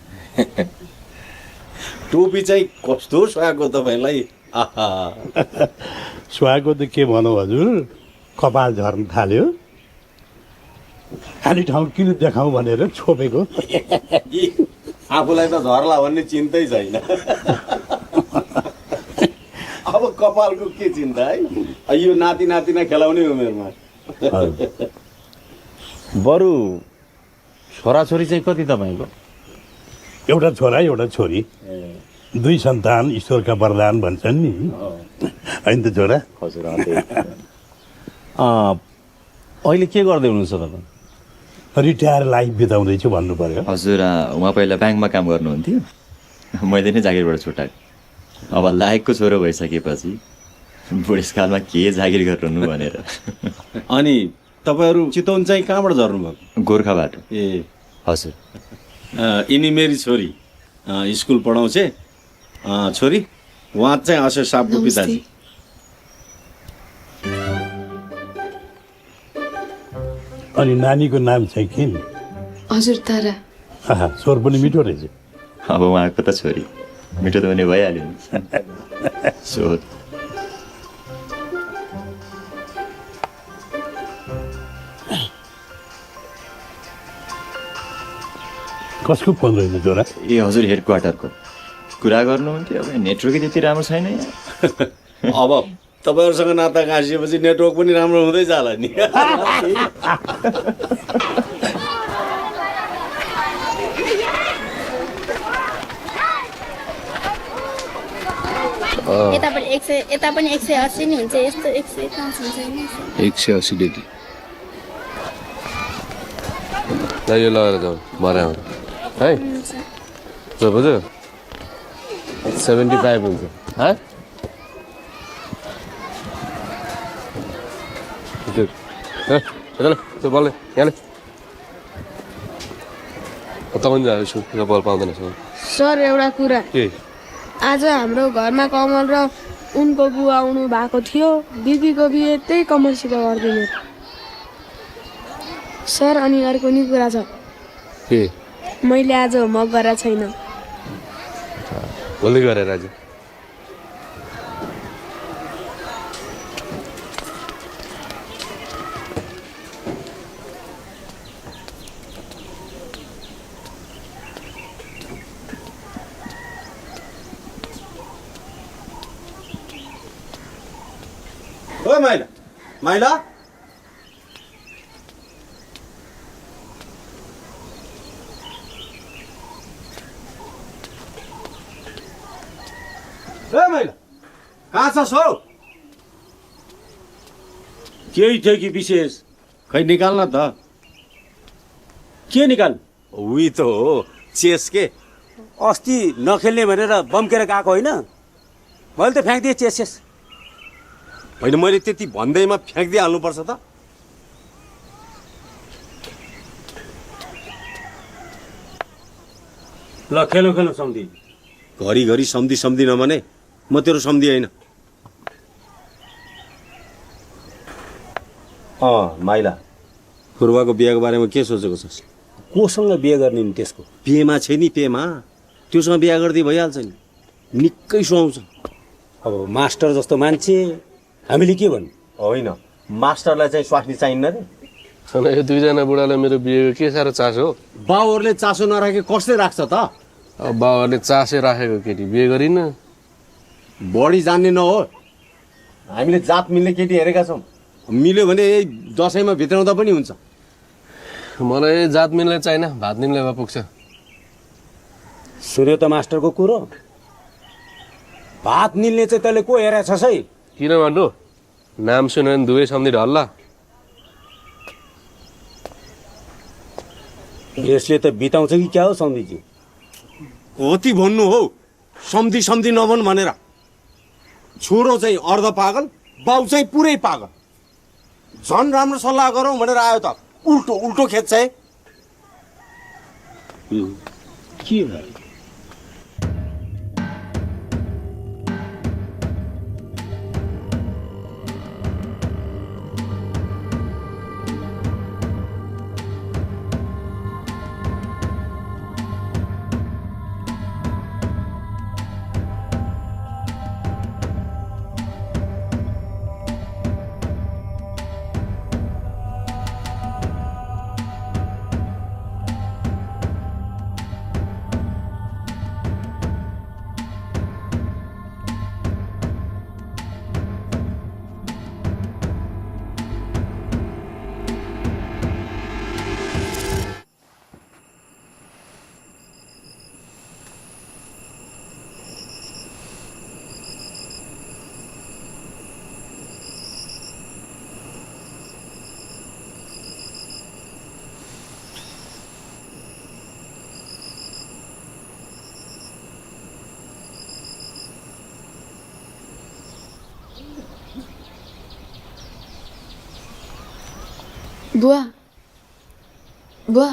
टोपी चाहिँ कस्तो सुहाएको तपाईँलाई आहा सुहाएको त के भनौँ हजुर कपाल झर्न थाल्यो खाली ठाउँ किन देखाउँ भनेर छोपेको आफूलाई त झर्ला भन्ने चिन्तै छैन अब कपालको के चिन्ता है यो नाति नातिना खेलाउने उमेरमा बरु छोराछोरी चाहिँ कति तपाईँको एउटा छोरा एउटा छोरी 2 सन्तान ईश्वरका वरदान भन्छन् नि होइन त छोरा हजुर अहिले के गर्दै हुनुहुन्छ तपाईँ रिटायर लाइफ बिताउँदैछु भन्नु पर्यो हजुर उहाँ पहिला ब्याङ्कमा काम गर्नुहुन्थ्यो मैले नै जागिरबाट छुट्याएको अब लायकको छोरो भइसकेपछि बुढेसकालमा के जागिर गरिरहनु भनेर अनि तपाईँहरू चितवन चाहिँ कहाँबाट झर्नुभएको गोर्खाबाट ए हजुर यिनी मेरी छोरी स्कुल पढाउँछे छोरी उहाँ चाहिँ अशोक साहबको पिताजी अनि नानीको नाम चाहिँ के नि हजुर तारा स्वर पनि मिठो रहेछ अब उहाँको त छोरी मिठो त भने भइहाल्यो नि स्वर कसको फोन रहेछ छोरा ए हजुर हेड क्वार्टरको कुरा गर्नुहुन्थ्यो अब नेटवर्कै त्यति राम्रो छैन अब तपाईँहरूसँग नाता गाँसिएपछि नेटवर्क पनि राम्रो हुँदै जाला नि यता पनि 180 नि हुन्छ यस्तो 105 हुन्छ नि 180 डेली ल यो लगाएर जाउँ मराउँ है बुझ्यो 75 हुन्छ है त्यो बल यहाँले तपाईँ जान्छु यो बल पाउँदैन सर एउटा कुरा के आज हाम्रो घरमा कमल र उनको बुवा आउनु भएको थियो दिदीको बिहे त्यही कमलसित गरिदिनु सर अनि अर्को नि कुरा छ के मैले आज होमवर्क गरेको छैन भोलि गरेर आज ओ माइला माइला ए माइला कहाँ छस् हौ केही थियो कि विशेष खै निकाल्न त के निकाल उही त हो चेस के अस्ति नखेल्ने भनेर बम्केर गएको होइन मैले त फ्याँकिदिएँ चेस होइन मैले त्यति भन्दैमा फ्याँकिदिइ हाल्नुपर्छ त ल खेलौँ खेलौँ सम्धि घरिघरि सम्धि नभने म तेरो सम्धि होइन माइला फुर्बाको बिहाको बारेमा के सोचेको छस् कोसँग बिहे गर्ने नि त्यसको पेमा छ नि पेमा त्योसँग बिहा गर्दै भइहाल्छ नि निकै सुहाउँछ अब मास्टर जस्तो मान्छे हामीले के भन्नु होइन मास्टरलाई चाहिँ स्वास्नी चाहिन्न रे यो 2 जना बुढालाई मेरो बिहेको के साह्रो चासो हो बाउहरूले चासो नराखे कसले राख्छ त अब बाउहरूले चासै राखेको केटी बिहे गरिन बढी जान्ने नहो हामीले जात मिल्ने केटी हेरेका छौँ मिल्यो भने यही दसैँमा भित्राउँदा पनि हुन्छ मलाई जात मिल्ने चाहिन भात मिल्ने भए पुग्छ सुन्यो त मास्टरको कुरो भात मिल्ने चाहिँ तैँले को हेरेको छस् है किन भन्नु नाम सुनेर दुवै सम्धि ढल्ला यसले त बिताउँछ कि क्या हो सम्धिजी कति भन्नु हौ सम्धि सम्धि नभन् भनेर छोरो चाहिँ अर्ध पागल बाउ चाहिँ पुरै पागल झन् राम्रो सल्लाह गरौँ भनेर आयो त उल्टो उल्टो खेद्छ है के भयो बुवा बुवा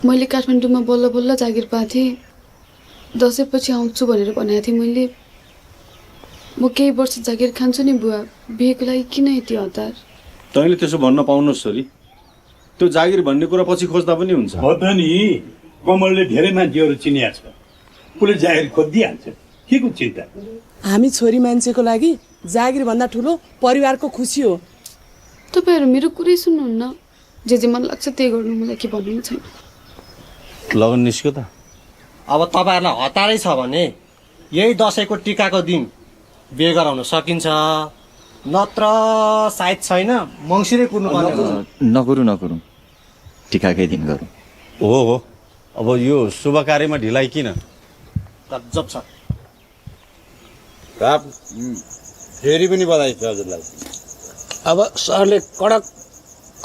मैले काठमाडौँमा बल्ल बल्ल जागिर पाएको थिएँ दसैँपछि आउँछु भनेर भनेको थिएँ मैले म केही वर्ष जागिर खान्छु नि बुवा बिहेको लागि किन यति हतार तैँले त्यसो भन्न पाउनुहोस् छोरी त्यो जागिर भन्ने कुरा पछि खोज्दा पनि हुन्छ हो त नि कमलले धेरै मान्छेहरू चिनिएको छ उसले जागिर खोजिदिइहाल्छ के को चिन्ता हामी छोरी मान्छेको लागि जागिर भन्दा ठुलो परिवारको खुसी हो तपाईँहरू मेरो कुरै सुन्नुहुन्न जे मन लाग्छ त्यही गर्नु मलाई के भन्नु छैन लगन निस्क्यो त अब तपाईँहरूलाई हतारै छ भने यही दसैँको टिकाको दिन बिहे गराउन सकिन्छ नत्र सायद छैन मङ्सिरै कुर्नु पर्ने नगरौँ टिकाकै दिन गरौँ हो अब यो शुभ कार्यमा ढिलाइ किन गजब छ फेरि पनि बधाई छ हजुरलाई अब सरले कडक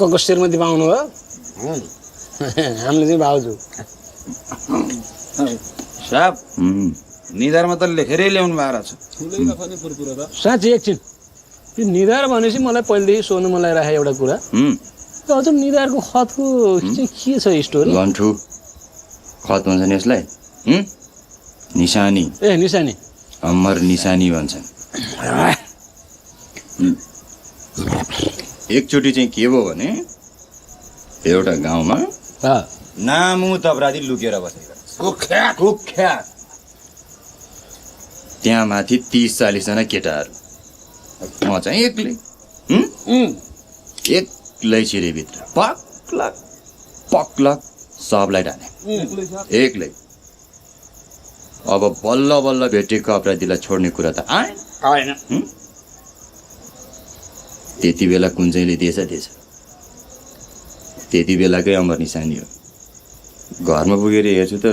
कगस्टेरमा दिमाउनु हो हामीले चाहिँ भाउजू साहब निधारमा त लेखेरै ल्याउनु भएको छ साँच्ची एकछिन यो निधार भनेपछि मलाई पहिलेदेखि सोध्नु मन लागिरहेको एउटा कुरा हजुर निधारको खतको चाहिँ के छ स्टोरी गन्ठु खत भन्छ नि यसलाई निशानी ए निशानी अमर निशानी भन्छन् एकचोटि चाहिँ के भयो भने एउटा गाउँमा नामुत अपराधी लुकेर बसेको कुख्यात त्यहाँ माथि 30-40 जना केटाहरू म चाहिँ एक्लै छिरे भित्र पक्लक सबलाई ढाने एक्लै अब बल्ल बल्ल भेटेको अपराधीलाई छोड्ने कुरा त आएन त्यति बेला कुञ्जैले दिएछ त्यति बेलाकै अमर निशानी हो घरमा पुगेर हेर्छु त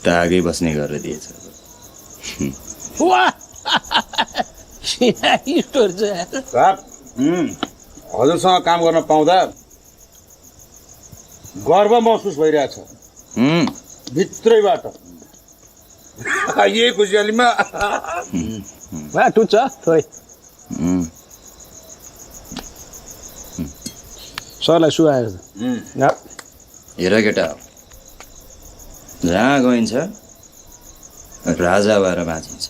टागै बस्ने गरेर दिएछ हजुरसँग काम गर्न पाउँदा गर्व महसुस भइरहेछ भित्रैबाट यही खुसियालीमा टुच्छ थोरै सरलाई सुहाएको छ हेर केटा जहाँ गइन्छ राजा भएर बाँचिन्छ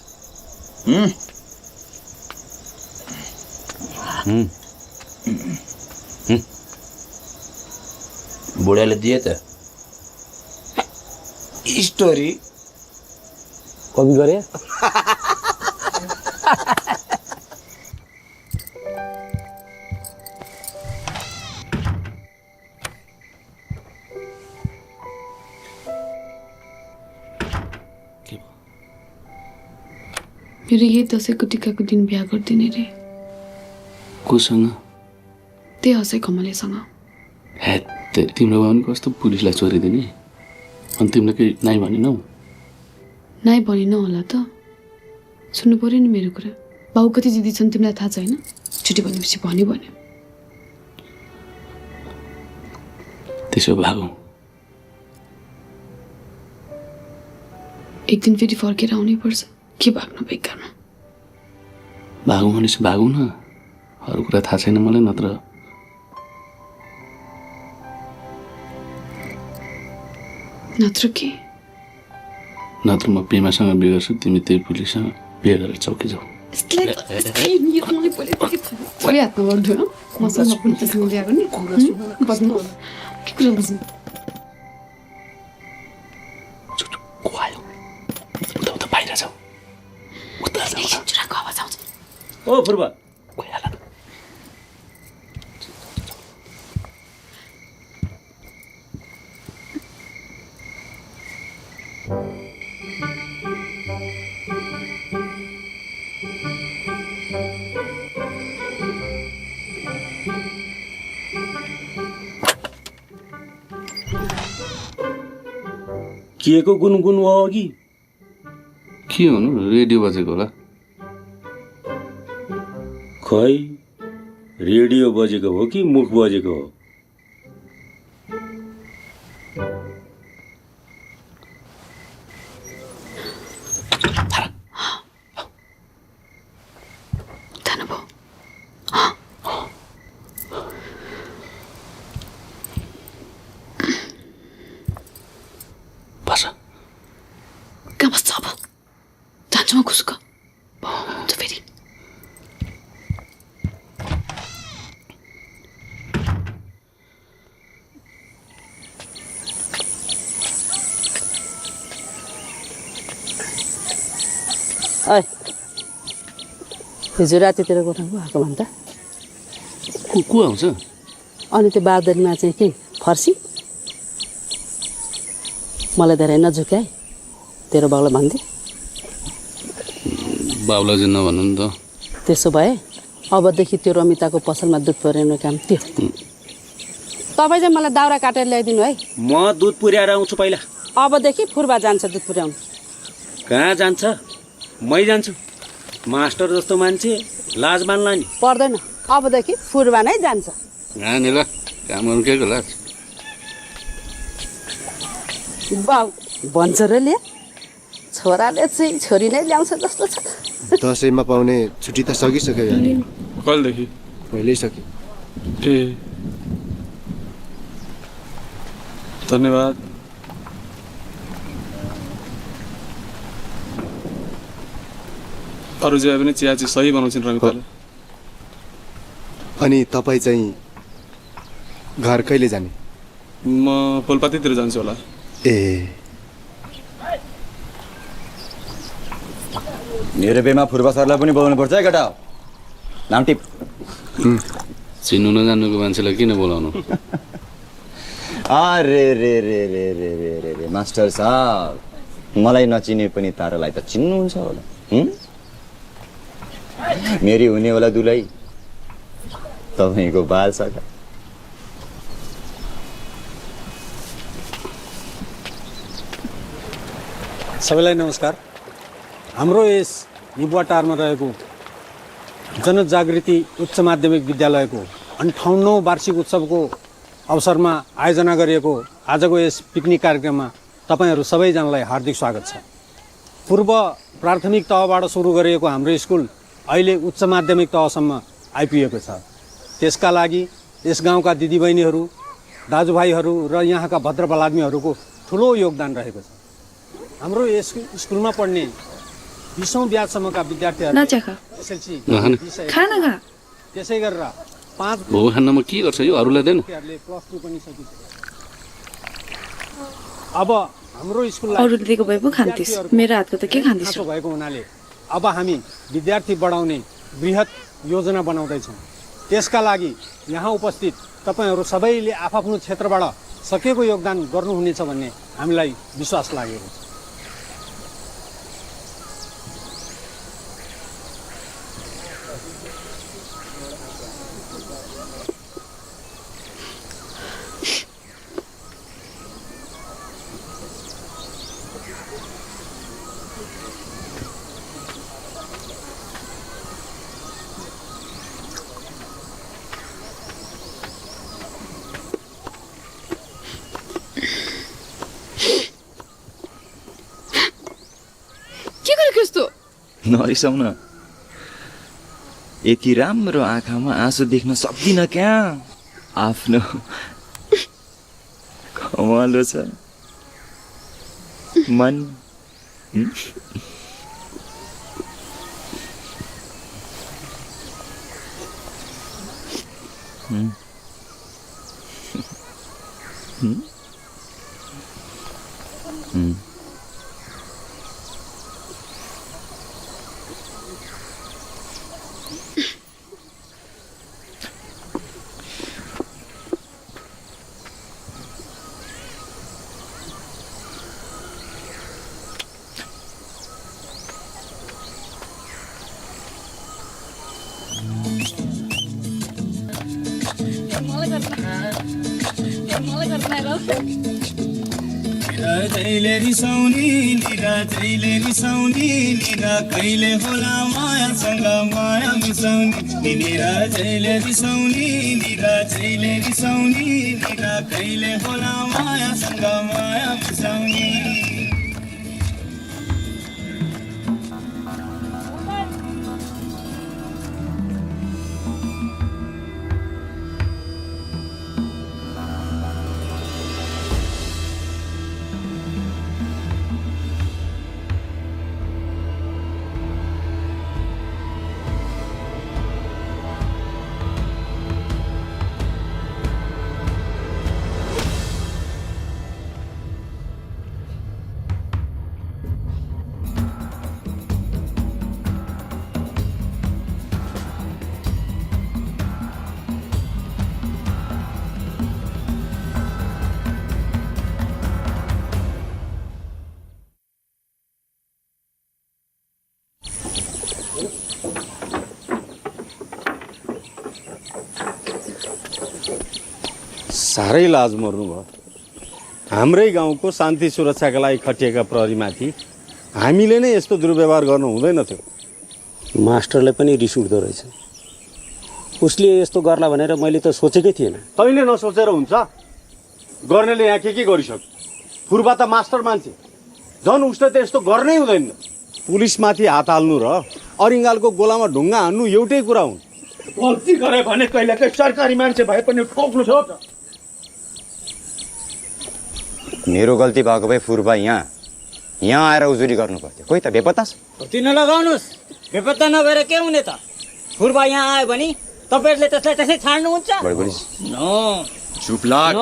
बुढाले दिए त स्टोरी कवि गरे मेरो यही दसैँको टिकाको दिन बिहा गरिदिने रे कोसँग त्यही हँसै कमलेसँग हे तिम्रो बाबा पनि कस्तो पुलिसलाई चोरिदिने अनि तिमीले केही नाइ भनेनौ नाइ भनिन होला त सुन्नु पर्यो नि मेरो कुरा बाउ कति जिद्दी छन् तिमीलाई थाहा छैन छुट्टी भनेपछि भन्यो त्यसो भागौँ एक दिन फेरि फर्केर आउनै पर्छ के भाग्न बेकारमा। भागौँ भनेपछि भागौँ न, अरू कुरा थाहा छैन मलाई। नत्र के? नत्र म पेमासँग बिहे गर्छु, तिमी त्यही पुलिससँग बिहे गरेर चौकी जाऊ। पहिले हातमा गर्छु मसँग पुलिससँग बिहा गर्ने बस्नु के कुरा बस्नु। बाहिर जाऊ। चुराको आवाज आउँछ। ओ फुर्बा के को गुनगुन हो अघि? के हुनु, रेडियो बजेको होला। खै रेडियो बजेको हो कि मुख बजेको हो? कहाँ बस्छ अब? जान्छु म खुसुक हुन्छ फेरि। हिजो रातितिर गोठाको आएको भन् त? को आउँछ? अनि त्यो बादलीमा चाहिँ के फर्सी? मलाई धेरै नझुक्याए तेरो बाउलाई भन्थे। बाउलाई चाहिँ नभन्नु नि त। त्यसो भए अबदेखि त्यो रमिताको पसलमा दुध पुर्याउने काम त्यो। तपाईँ चाहिँ मलाई दाउरा काटेर ल्याइदिनु है। म दुध पुर्याएर आउँछु पहिला। अबदेखि फुर्बा जान्छ दुध पुर्याउनु। कहाँ जान्छ? मै जान्छु। मास्टर जस्तो मान्छे लाज मान्ला नि। पर्दैन, अबदेखि फुर्बा नै जान्छ। नि ल, काम गर्नु के लाज? बाउ भन्छ र ल्या, छोराले चाहिँ छोरी नै ल्याउँछ जस्तो छ। दसैँमा पाउने छुट्टी त सकिसक्यो यानी। कहिलेदेखि? पहिल्यै सक्यो। ए धन्यवाद। अरू जे पनि चिया चाहिँ सही बनाउँछन् रमिताले। अनि तपाईँ चाहिँ घर कहिले जाने? म फुलपातीतिर जान्छु होला। ए मेरो बेमा फुर्बा सरलाई पनि बोलाउनु पर्छ है केटा। नाम टिप। चिन्नु नजान्नुको मान्छेलाई किन बोलाउनु? अरे रे रे रे रे रे रे रे मास्टर साहब, मलाई नचिने पनि तारालाई त चिन्नुहुन्छ होला। मेरी हुनेवाला दुलै तपाईँको बाल सखा। सबैलाई नमस्कार। हाम्रो यस निबुवाटारमा रहेको जनजागृति उच्च माध्यमिक विद्यालयको 58औं वार्षिक उत्सवको अवसरमा आयोजना गरिएको आजको यस पिकनिक कार्यक्रममा तपाईँहरू सबैजनालाई हार्दिक स्वागत छ। पूर्व प्राथमिक तहबाट सुरु गरिएको हाम्रो स्कुल अहिले उच्च माध्यमिक तहसम्म आइपुगेको छ। त्यसका लागि यस गाउँका दिदीबहिनीहरू, दाजुभाइहरू र यहाँका भद्रबलादमीहरूको ठुलो योगदान रहेको छ। हाम्रो यस स्कुलमा पढ्ने 20औं ब्याचसम्मका विद्यार्थीहरू एसएलसी खाना खा। त्यसै गरेर 5 भोग खानमा के गर्छ यो? अरूलाई देन। प्लस 2 पनि सकिसक्यो। अब हाम्रो स्कुललाई अरूले दिएको भए पो खान्थिस्, मेरो हातको त के खान्थिस् भएको हुनाले अब हामी विद्यार्थी बढाउने बृहत योजना बनाउँदैछौँ। त्यसका लागि यहाँ उपस्थित तपाईँहरू सबैले आफ्नो क्षेत्रबाट सकेको योगदान गर्नुहुनेछ भन्ने हामीलाई विश्वास लागेको छ। नरिसाउ न। यति राम्रो आँखामा आँसु देख्न सक्दिनँ क्या। आफ्नो कमालो छ मन। जैले रिसाउने निरा जैले रिसाउने निरा कहिले होला मायासँग माया मिसाउने निरा जैले रिसाउने निरा जैले रिसाउने निरा कहिले होला मायासँग माया मिसाउने। साह्रै लाज मर्नु भयो। हाम्रै गाउँको शान्ति सुरक्षाका लागि खटिएका प्रहरीमाथि हामीले नै यस्तो दुर्व्यवहार गर्नु हुँदैन थियो। मास्टरलाई पनि रिस उठ्दो रहेछ। उसले यस्तो गर्ला भनेर मैले त सोचेकै थिएन। तैँले नसोचेर हुन्छ? गर्नेले यहाँ के गरिसक्यो? फुर्बा त मास्टर मान्छे, झन् उसले त यस्तो गर्नै हुँदैन। पुलिसमाथि हात हाल्नु र अरिङ्गालको गोलामा ढुङ्गा हान्नु एउटै कुरा हुन्। गल्ती गरे भने कहिलेकै सरकारी मान्छे भए पनि ठोक्नु छ त। मेरो गल्ती भएको भए फुर्बा यहाँ आएर उजुरी गर्नु पर्थ्यो। कोही त बेपत्ता छ। किन लगाउनुहोस्, बेपत्ता नभएर के हुने त? फुर्बा यहाँ आयो भने तपाईँहरूले त्यसलाई त्यसै छाड्नुहुन्छ? नो, चुप लाग।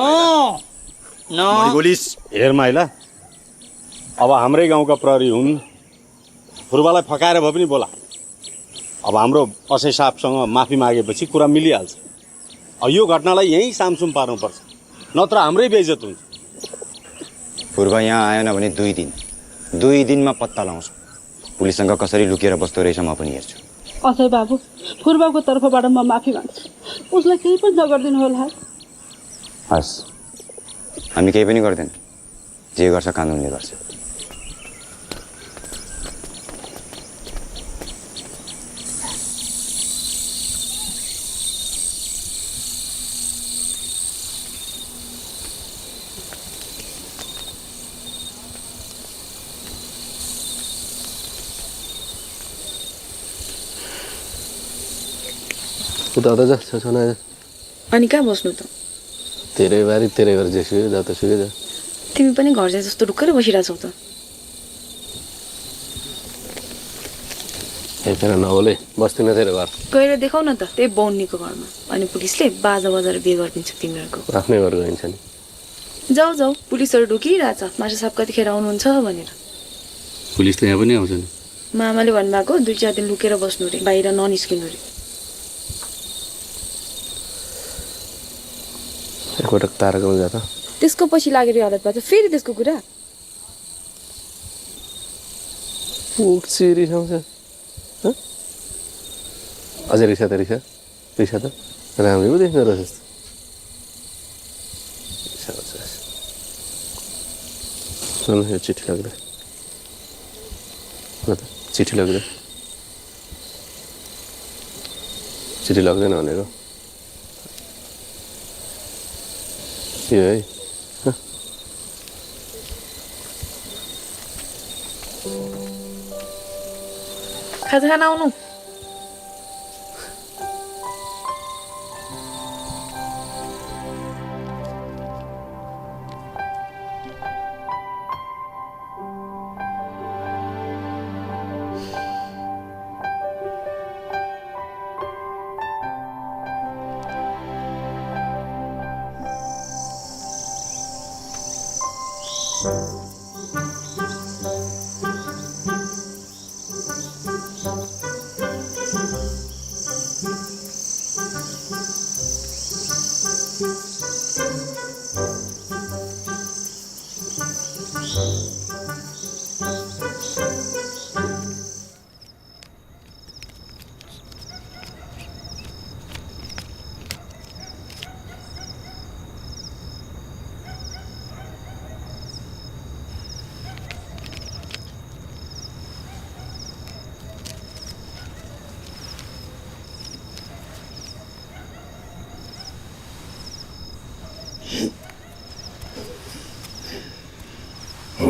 नो हेर माइला, अब हाम्रै गाउँका प्रहरी हुन्। फुर्बालाई फकाएर भए पनि बोला। अब हाम्रो असै साहबसँग माफी मागेपछि कुरा मिलिहाल्छ। यो घटनालाई यहीँ सामसुम पार्नुपर्छ, नत्र हाम्रै बेइज्जत हुन्छ। फुर्बा यहाँ आएन भने 2 दिनमा पत्ता लगाउँछु। पुलिससँग कसरी लुकेर बस्दो रहेछ म पनि हेर्छु। असै बाबु, फुर्बाको तर्फबाट म माफी माग्छु। उसलाई केही पनि नगरिदिनु होला। हस्, हामी केही पनि गर्दैन। जे गर्छ कानुनले गर्छ। उता जा छना जा। अनि कहाँ बस्नु त? तेरै बारी तेरै घर जेसुकै जा त सुकै जा। तिमी पनि घर जाए जस्तो ढुक्कै बसिरहेछौ त। फेरि नहोले बस्दिन तेरो घर। गएर देखाउ न त त्यही बौनीको घरमा। अनि पुलिसले बाजा बजाएर बिहे गरिदिन्छ तिमीहरूको। आफ्नै घर गइन्छ नि। जाऊ जाऊ, पुलिसहरू ढुकिरहेछ मास्टर साहब कतिखेर आउनुहुन्छ भनेर। पुलिस त यहाँ पनि आउँछ नि। मामाले भन्नुभएको 2-4 दिन लुकेर बस्नु रे, बाहिर ननिस्किनु रे। एकपटक ताराकोमा जा त। त्यसको पछि लागेर हालत भयो त फेरि त्यसको कुरा। पुग्छ रिसाउँछ। अझै रिसा त राम्रै पो देख्दो रहेछ। यो चिठी लाग्दै चिठी लाग्दैन भनेको यो है। खाजा खान आउनु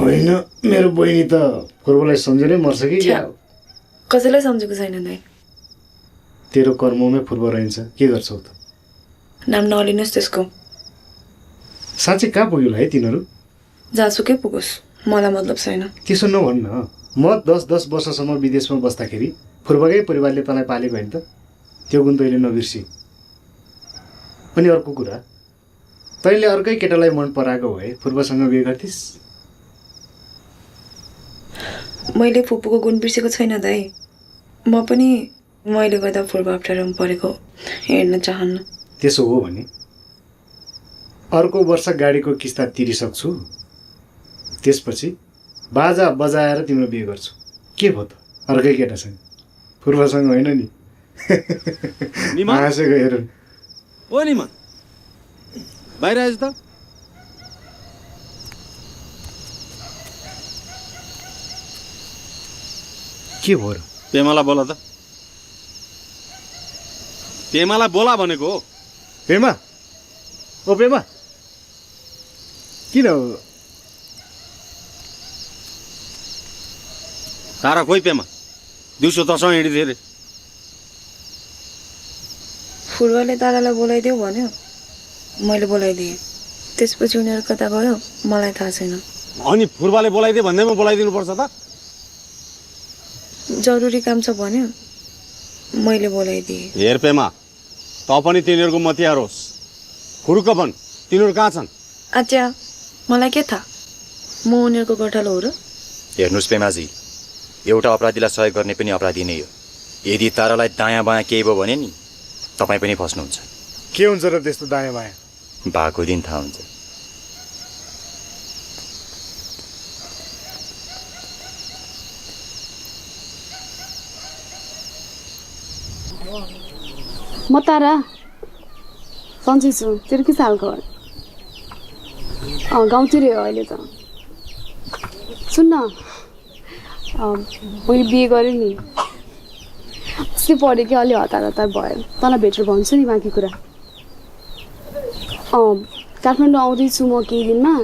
होइन मेरो बहिनी त पूर्वलाई सम्झेरै मर्छ कि क्या हो? कसैलाई सम्झेको छैन दाइ तेरो कर्ममै पूर्व रहन्छ के गर्छौ त नाम नलिनुहोस् त्यसको साँच्चै कहाँ पुग्यो है तिनीहरू जहाँसुकै पुगोस् मलाई मतलब छैन त्यसो नभन्न म 10 वर्षसम्म विदेशमा बस्दाखेरि पूर्वकै परिवारले तँलाई पालेको होइन त त्यो गुण तैँले नबिर्सी अनि अर्को कुरा तैँले अर्कै केटालाई मन पराएको भए पूर्वसँग बिहे गर्थिस् मैले फुपूको गुण बिर्सेको छैन दाइ म पनि मैले गर्दा पूर्व अप्ठ्यारोमा परेको हेर्न चाहन्न त्यसो हो भने अर्को वर्ष गाडीको किस्ता तिरिसक्छु त्यसपछि बाजा बजाएर तिम्रो बिहे गर्छु के भयो त अर्कै केटासँग पूर्वसँग होइन नि हाँसेको हेर ओ निमा बाहिर आएछ त के भयो र पेमालाई बोला त पेमालाई बोला भनेको हो पेमा ओ पेमा किन तारा खोइ पेमा दिउँसो तसँग हिँडिदिए अरे पूर्वले तारालाई बोलाइदेऊ भन्यो मैले बोलाइदिएँ त्यसपछि उनीहरू कता गयो मलाई थाहा छैन अनि फुर्बाले बोलाइदिए भन्दैमा बोलाइदिनु पर्छ त जरुरी काम छ भन्यो मैले बोलाइदिएँ हेर पेमा त पनि तिनीहरूको मतियार होस् फुरुक्क भन् तिनीहरू कहाँ छन् आच्या मलाई के थाहा म उनीहरूको गोठालो हो र हेर्नुहोस् पेमाजी एउटा अपराधीलाई सहयोग गर्ने पनि अपराधी नै हो यदि तारालाई दायाँ बायाँ केही भयो भने नि तपाईँ पनि फस्नुहुन्छ के हुन्छ र त्यस्तो दायाँ बायाँ भएको दिन थाहा हुन्छ म तारा सन्चै छु तेरो के साल घर गाउँतिर हो अहिले त सुन्न मैले बिहे गरेँ नि अस्ति पढेँ कि अलि हतार हतार भयो तँलाई भेटेर भन्छु नि बाँकी कुरा काठमाडौँ आउँदैछु म केही दिनमा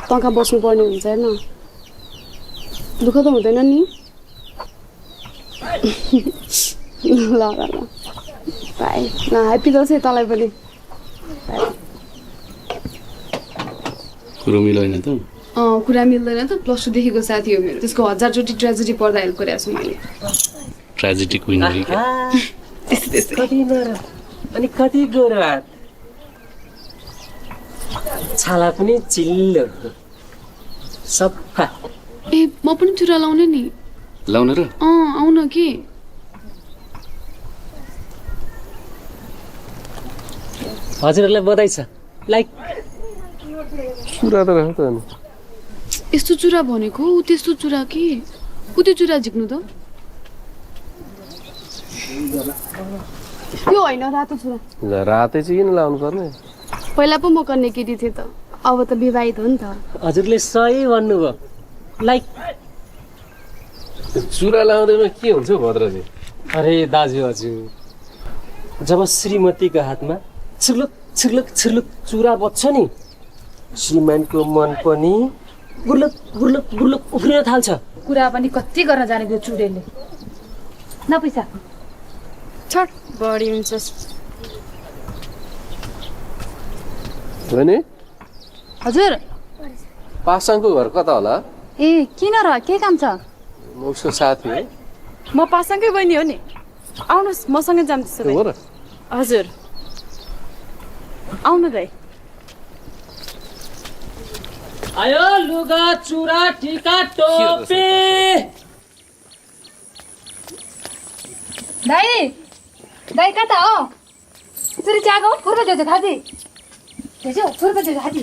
तँ कहाँ बस्नुपर्ने हुन्छ हेर्न दुःख त हुँदैन नि ल ल ल बाई ल ह्याप्पी दसैँ तँलाई पनि कुरो मिलेन त कुरा मिल्दैन त +2 देखिको साथी हो मेरो त्यसको 1000चोटि ट्रेजेडी पर्दा हेल्प गरेको छु मैले ट्रेजेडी क्वीन हो क्या त्यस्तै त्यस्तै कति नरम अनि कति गोरो हात छाला पनि चिल्लो सफा ए म पनि चुरा लाउने नि लाउन र आउन के हजुरहरूलाई बधाई छ लाइक चुरा त रहेछ त अनि यस्तो चुरा भनेको ऊ त्यस्तो चुरा के ऊ त्यो चुरा झिक्नु त त्यो होइन रातो चुरा रातै चाहिँ किन लाउनु पर्ने पहिला पो म गर्ने केटी थिएँ त अब त विवाहित हो नि त हजुरले सही भन्नुभयो लाइक चुरा लाउँदैमा के हुन्छ भद्रजी अरे दाजु हजुर जब श्रीमतीको हातमा छिर्लुक छिर्लुक छिर्लुक चुरा बज्छ नि श्रीमानको मन पनि गुर्लुक गुर्लुक गुर्लुक उफ्रिन थाल्छ कुरा पनि कति गर्न जाने त्यो चुरेले न पैसा छट बढी हुन्छ बहिनी हजुर पासाङको घर कता होला? ए किन र के काम छ? म उसको साथी हो। म पासाङकै बहिनी हो नि। आउनुहोस् मसँगै जाम त्यसो भए। हो र? हजुर आउनु दाइ। आयो लुगा चुरा टिका टोपी दाइ दाइ कता हो? चुरी च्यागो फुर्बा देऊ खाजी देऊ फुर्बा देऊ खाजी।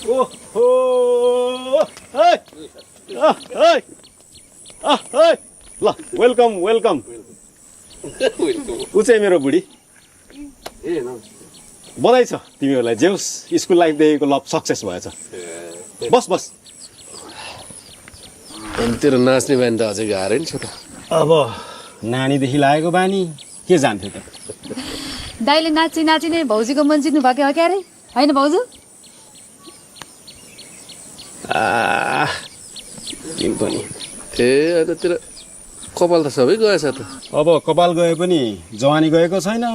ओहो ल वेलकम वेलकम। ऊ चाहिँ मेरो बुढी। बधाई छ तिमीहरूलाई, जेउस स्कुल लाइफदेखिको लभ सक्सेस भएछ। बस बस। तेरो नाच्ने बानी त अझै गाह्रै नि छोटो। अब नानीदेखि लागेको बानी के जान्थ्यो त? दाइले नाची नाची नै भाउजूको मन जित्नु भएको हो क्या रे होइन भाउजू? तिमी पनि ए अन्त तेरो कपाल त सबै गएछ त। अब कपाल गए पनि जवानी गएको छैन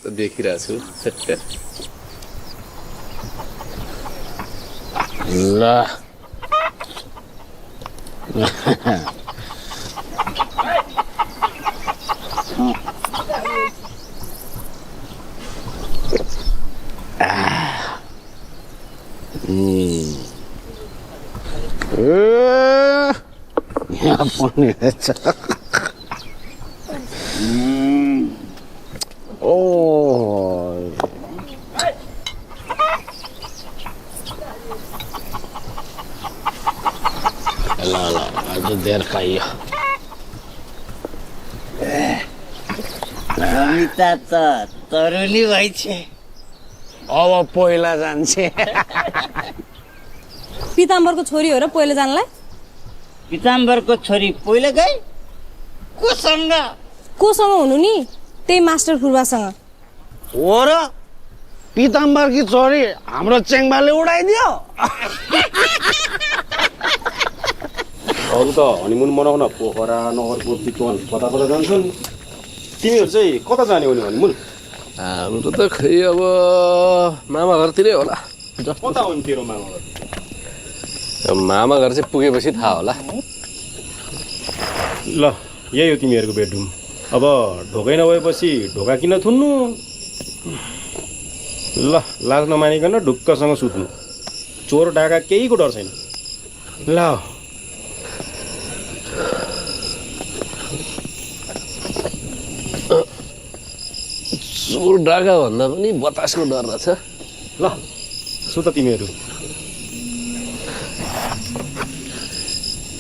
त देखिरहेको छु। ल यहाँ पनि रहेछ। ओ ल ल अझ धेर खाइयो। अमिता त तरुनी भइछ अब पहिला जान्छ। पिताम्बरको छोरी हो र पहिला जानलाई? पिताम्बरको छोरी पहिला गई कोसँग? कोसँग हुनु नि? त्यही मास्टर फुर्बासँग। हो र पिताम्बरकी छोरी हाम्रो चेङ्बाले उडाइदियो। अरू त हनिमुन मनाउन पोखरा नगरकोट चितवन कता कता जान्छन्। तिमीहरू चाहिँ कता जाने हो नि हनिमुन? हाम्रो त खै अब मामा घरतिरै होला। कता हो नि तेरो मामा घर? मामा घर चाहिँ पुगेपछि थाहा होला। ल यही हो तिमीहरूको बेडरुम। अब ढोकै नभएपछि ढोका किन थुन्नु? ल लाज नमानिकन ढुक्कसँग सुत्नु। चोर डाका केहीको डर छैन। ल चोर डाका भन्दा पनि बतासको डर रहेछ। ल सुत तिमीहरू।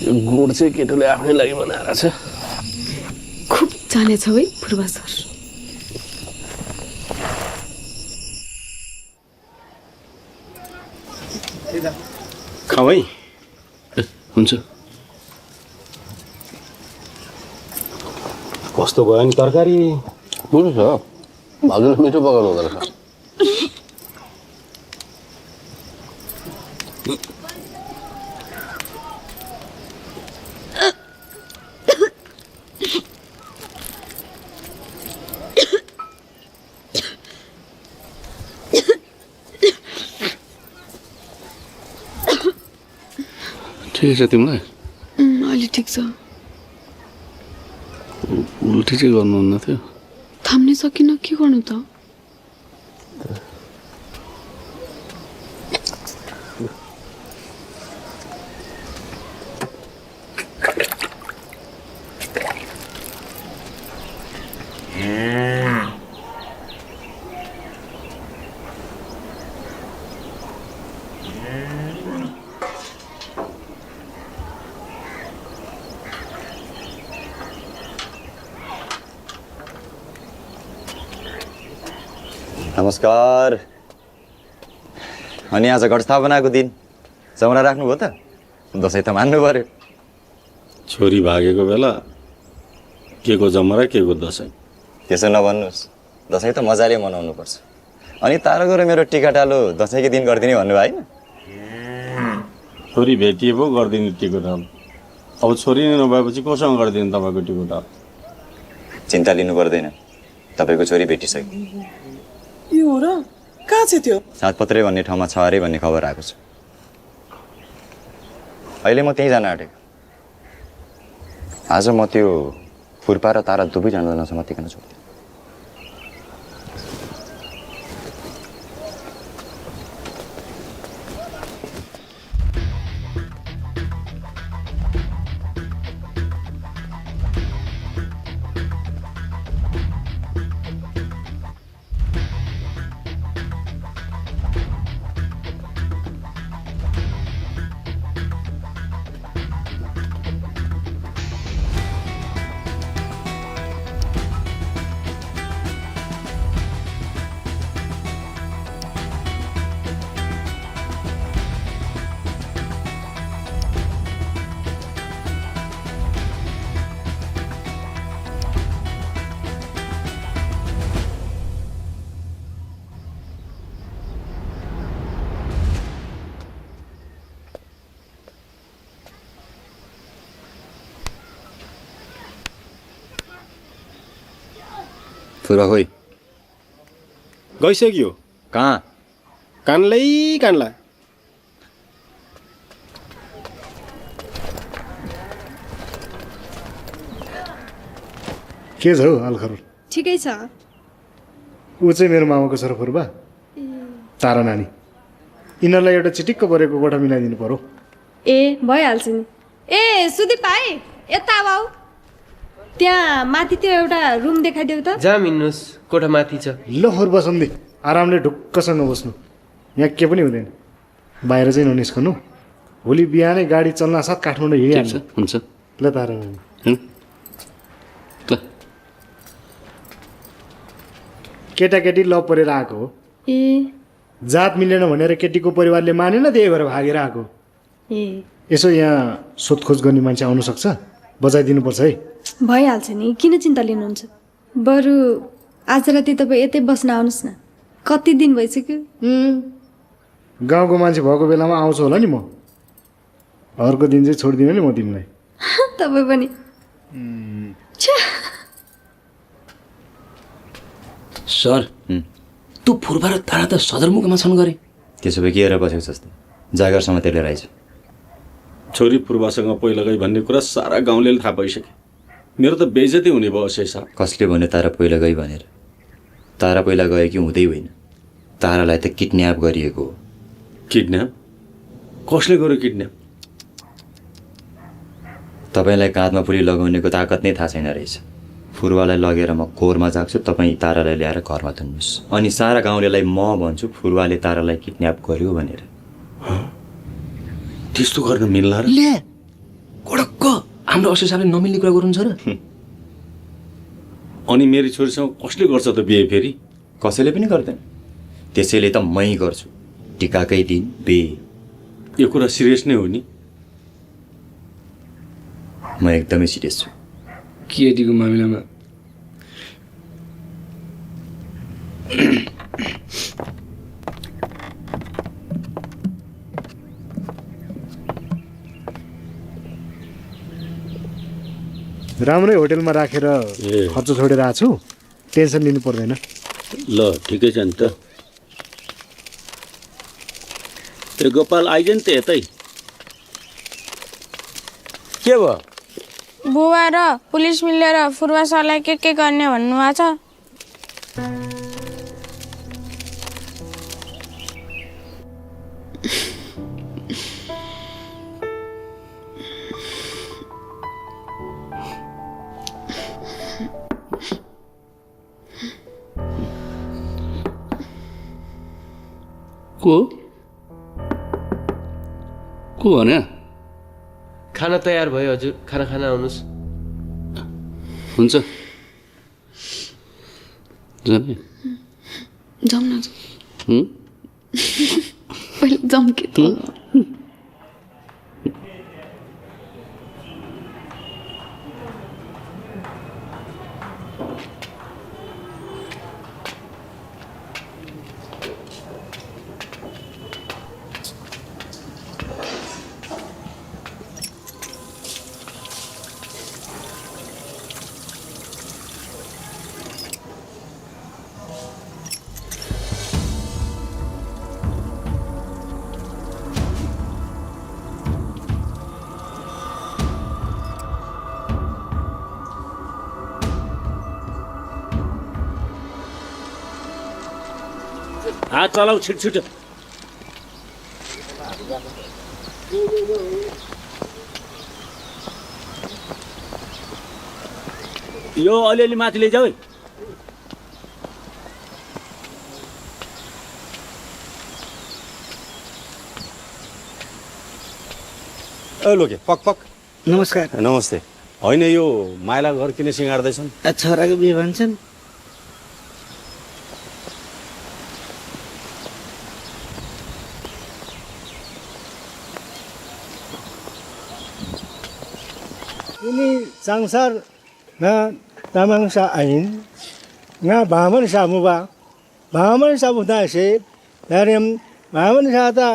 यो गुड चाहिँ केटोले आफ्नै लागि बनाएर छ। खुब जानेछ है फुर्बा सर। खाऊ है। हुन्छ। कस्तो भयो नि तरकारी? मिठो छ। भाउजूले मिठो पकाउनु हुँदो रहेछ। ठिकै छ तिमीलाई? अलि ठिक छ। उल्टी चाहिँ गर्नुहुन्न थियो? थाम्नै सकिनँ, के गर्नु त? नमस्कार। अनि आज घटस्थापनाको दिन चौरा राख्नुभयो त? दसैँ त मान्नु पर्यो। छोरी भागेको बेला के को जमरा के को दसैँ? त्यसो नभन्नुहोस्, दसैँ त मजाले मनाउनुपर्छ। अनि ताराको र मेरो टिकाटालो दसैँको दिन गरिदिने भन्नुभयो होइन? छोरी भेटिए पो गरिदिनु टिको थाम। अब छोरी नै नभएपछि कोसँग गरिदिनु तपाईँको टिकट? चिन्ता लिनु पर्दैन, तपाईँको छोरी भेटिसक्यो। यो हो र? कहाँ छ त्यो? सातपत्रे भन्ने ठाउँमा छ अरे भन्ने खबर आएको छ। अहिले म त्यहीँ जान आँटेको। आज म त्यो फुर्पा र तारा दुवैजना नसमातिकन छोड्थेँ। फुर्बा खोइ गइसक्यो। कहाँ? कानला के छ हौ अलखर? ठिकै छ। ऊ चाहिँ मेरो मामाको छोरा फुर्बा, तारा नानी। यिनीहरूलाई एउटा चिटिक्क परेको कोठा मिलाइदिनु पर्यो। ए भइहाल्छ नि। ए सुदीप भाइ यता आऊ। त्यहाँ माथि त्यो एउटा रुम देखाइदेऊ त। जाम हिँड्नुहोस्, कोठा माथि छ। ल फुर्बा सम्धि, आरामले ढुक्कसँग बस्नु, यहाँ के पनि हुँदैन। बाहिर चाहिँ ननिस्कनु, भोलि बिहानै गाडी चल्न साथ काठमाडौँ हिँडिहाल्छ। हुन्छ। ल तारा नानी। केटाकेटी लभ परेर आएको हो। ए जात मिलेन भनेर केटीको परिवारले मानेन, त्यही भएर भागेर आएको। ए यसो यहाँ सोधखोज गर्ने मान्छे आउनु सक्छ, बजाइदिनुपर्छ है। भइहाल्छ नि, किन चिन्ता लिनुहुन्छ? बरु आज राति तपाईँ यतै बस्न आउनुहोस् न। कति दिन भइसक्यो। गाउँको मान्छे भएको बेलामा आउँछु होला नि म। अर्को दिन चाहिँ छोडिदिनु नि म तिमीलाई। तपाईँ पनि। सर, तँ फुर्बा र तारा त सदरमुकामा छन् गरे। त्यसो भए के हेरेर बसेको जस्तो जागरसम्म त्यसले रहेछ। छोरी फुर्बासँग पहिला गई भन्ने कुरा सारा गाउँले थाहा पाइसक्यो। मेरो त बेइज्जती हुने भयो शेषा। कसले भन्यो तारा पहिला गई भनेर? तारा पहिला गयो कि हुँदै होइन, तारालाई त किडन्याप गरिएको हो। किडन्याप? कसले गर्यो किडन्याप? तपाईँलाई काँधमा पुली लगाउनेको ताकत नै थाहा छैन रहेछ। फुर्बालाई लगेर म कोरमा जाग्छु, तपाईँ तारालाई ल्याएर घरमा थुन्नुहोस्, अनि सारा गाउँलेलाई म भन्छु फुर्बाले तारालाई किडन्याप गर्यो भनेर। त्यस्तो गर्न मिल्ला र? ले कडक्क हाम्रो अशेष साहबले नमिल्ने कुरा गर्नुहुन्छ र? अनि मेरी छोरीसँग कसले गर्छ त बिहे फेरि? कसैले पनि गर्दैन, त्यसैले त मै गर्छु। टिकाकै दिन बिहे। यो कुरा सिरियस नै हो नि? म एकदमै सिरियस छु। केटीको मामिलामा राम्रै होटेलमा राखेर खर्च छोडेर आएको छु, टेन्सन लिनु पर्दैन। ल ठिकै छ नि त। ए गोपाल आइज नि त यतै। के भयो? बुबा र पुलिस मिलेर फुर्बा सरलाई के गर्ने भन्नुभएको छ। को भने? खाना तयार भयो हजुर, खाना खाना आउनुहोस्। हुन्छ जाने जाऊँ न पहिले जाऊँ के त। हात चलाऊ छिट छिट यो अलिअलि माथि लैजाऊ है ए लोके पक पक नमस्कार नमस्ते होइन यो माइला घर किन सिँगार्दैछन् छोराको बिहे भन्छन् ini sangsar na tamang sa ain nga baman sa mo ba baman sa mo ta se darim baman sa ta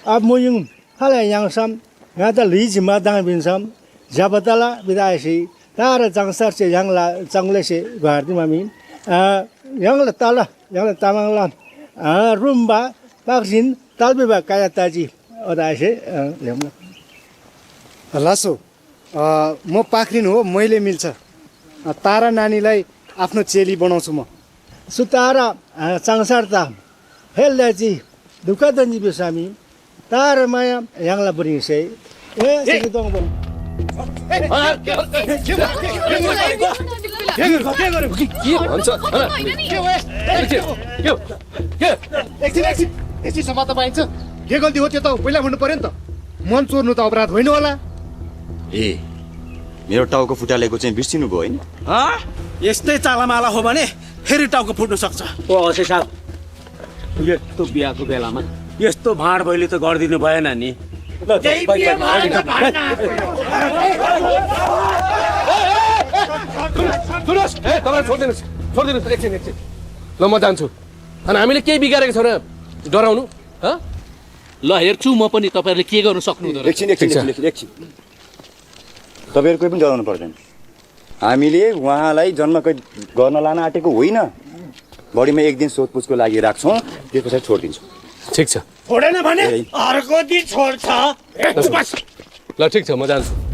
ap mo yung halay yang sam nga ta li ji ma dang bin sam jabatala bidai si tar sangsar se yang la changle se gardi ma min yang la tala yang la tamang la rumba paksin talbe ba kaya taji oda se lem लासो म पाखरिन हो मैले मिल्छ तारा नानीलाई आफ्नो चेली बनाउँछु म सुतारा संसार ता हेल्दाजी दुःख दन्जी बेसामी तारा माया याङला बरिङ से ए सिके दङ बम एकछिन समाता पाइन्छ के गल्ती हो त्यो त पहिला भन्नु पर्यो नि त मन चोर्नु त अपराध होइन होला ए मेरो टाउको फुटालेको चाहिँ बिर्सिनु भयो होइन यस्तै चालामाला हो भने फेरि टाउको फुट्न सक्छ ओ असे साहब यस्तो बिहाको बेलामा यस्तो भाँड भैली त गरिदिनु भएन नि छोडिदिनुहोस् एकछिन ल म जान्छु अनि हामीले केही बिगारेको छैन डराउनु ल हेर्छु म पनि तपाईँहरूले के गर्नु सक्नुहुँदो रहेछ एकछिन तपाईँहरू कोही पनि डराउनु पर्दैन हामीले उहाँलाई जन्मकै गर्न लान आँटेको होइन बढीमा एक दिन सोधपुछको लागि राख्छौँ त्यस पछाडि छोडिदिन्छौँ ठिक छ छोडेन भने अर्को दिन छोड्छ ल ठिक छ म जान्छु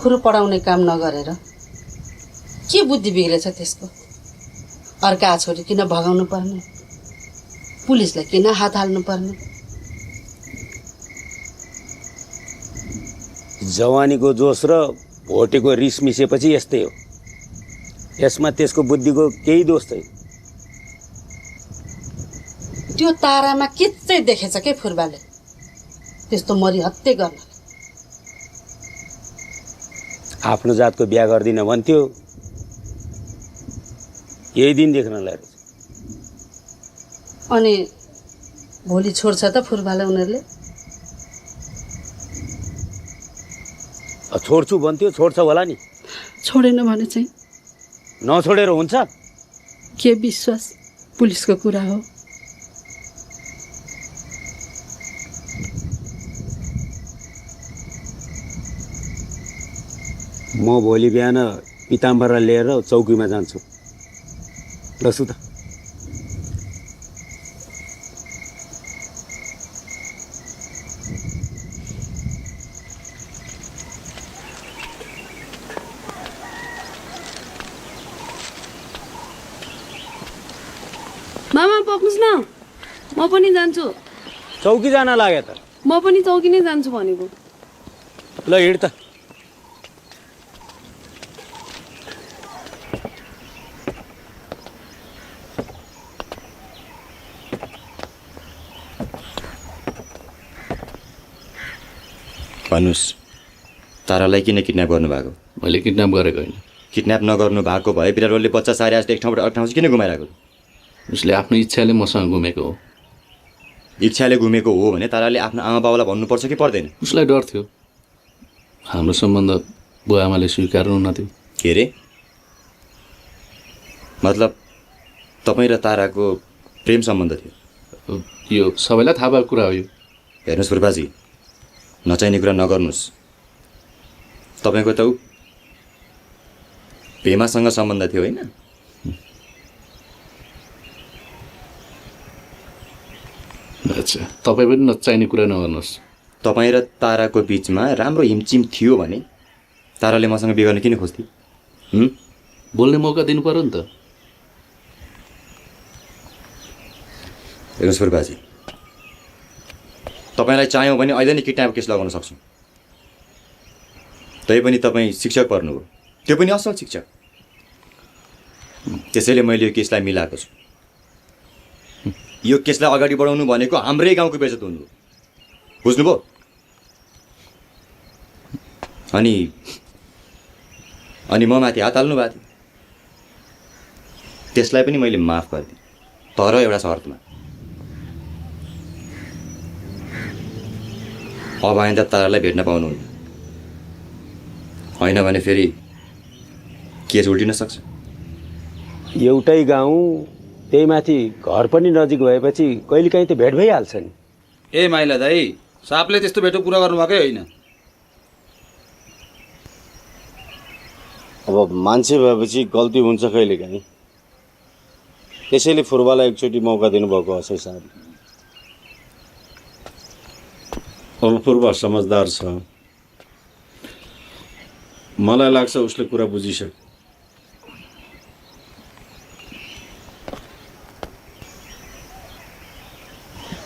खुरु पढाउने काम नगरेर के बुद्धि बिग्रेछ त्यसको अर्का छोरी किन भगाउनु पर्ने पुलिसलाई किन हात हाल्नु पर्ने जवानीको जोस र भोटेको रिस मिसेपछि यस्तै हो यसमा त्यसको बुद्धिको केही दोष छैन त्यो तारामा के चाहिँ देखेछ के फुर्बाले त्यस्तो मरि हत्या गर्न आफ्नो जातको बिहा गर्दिन भन्थ्यो यही दिन देख्नलाई रहेछ अनि भोलि छोड्छ त फुर्बाले उनीहरूले छोड्छु भन्थ्यो छोड्छ होला नि छोडेन भने चाहिँ नछोडेर हुन्छ के विश्वास पुलिसको कुरा हो म भोलि बिहान पिताम्बरलाई लिएर चौकीमा जान्छु ल सुत मामा पक्नुस् न म पनि जान्छु चौकी जान लाग्यो त म पनि चौकी नै जान्छु भनेको ल हिँड त भन्नुहोस् तारालाई किन किडन्याप गर्नुभएको मैले किडन्याप गरेको होइन किडन्याप नगर्नु भएको भए बिरालोले बच्चा सारे आज एक ठाउँबाट अर्को ठाउँ किन घुमाइरहेको उसले आफ्नो इच्छाले मसँग घुमेको हो इच्छाले घुमेको हो भने ताराले आफ्नो आमा बाबालाई भन्नुपर्छ कि पर्दैन उसलाई डर थियो हाम्रो सम्बन्ध बुवा आमाले स्वीकार्नु न थियो। के अरे मतलब तपाईँ र ताराको प्रेम सम्बन्ध थियो? यो सबैलाई थाहा भएको कुरा हो। यो हेर्नुहोस् फुर्बाजी, नचाहिने कुरा नगर्नुहोस्। तपाईँको त पेमासँग सम्बन्ध थियो होइन? अच्छा, तपाईँ पनि नचाहिने कुरा नगर्नुहोस्। तपाईँ र ताराको बिचमा राम्रो हिमचिम थियो भने ताराले मसँग बिहे गर्न किन खोज्थे? बोल्ने मौका दिनु पर्यो नि त। हेर्नुहोस् फुर्बाजी, तपाईँलाई चाह्यौँ भने अहिले नै किडन्याप केस लगाउन सक्छौँ। तैपनि तपाईँ शिक्षक पर्नुभयो, त्यो पनि असल शिक्षक। त्यसैले मैले यो केसलाई मिलाएको छु। यो केसलाई अगाडि बढाउनु भनेको हाम्रै गाउँको बेइज्जत हुनु हो, बुझ्नुभयो? अनि म माथि हात हाल्नु भएको थियो, त्यसलाई पनि मैले माफ गरिदिएँ, तर एउटा शर्तमा। अब आइन्दा तारालाई भेट्न पाउनुहुन्न, होइन भने फेरि केस उल्टिन सक्छ। एउटै गाउँ, त्यही माथि घर पनि नजिक भएपछि कहिलेकाहीँ त भेट भइहाल्छ नि। ए माइला दाई, सापले त्यस्तो भेटो कुरा गर्नुभएकै होइन। अब मान्छे भएपछि गल्ती हुन्छ कहिलेकाहीँ, त्यसैले फुर्बालाई एकचोटि मौका दिनुभएको असै साहब। अब फुर्बा समझदार छ, मलाई लाग्छ उसले कुरा बुझिसक्यो।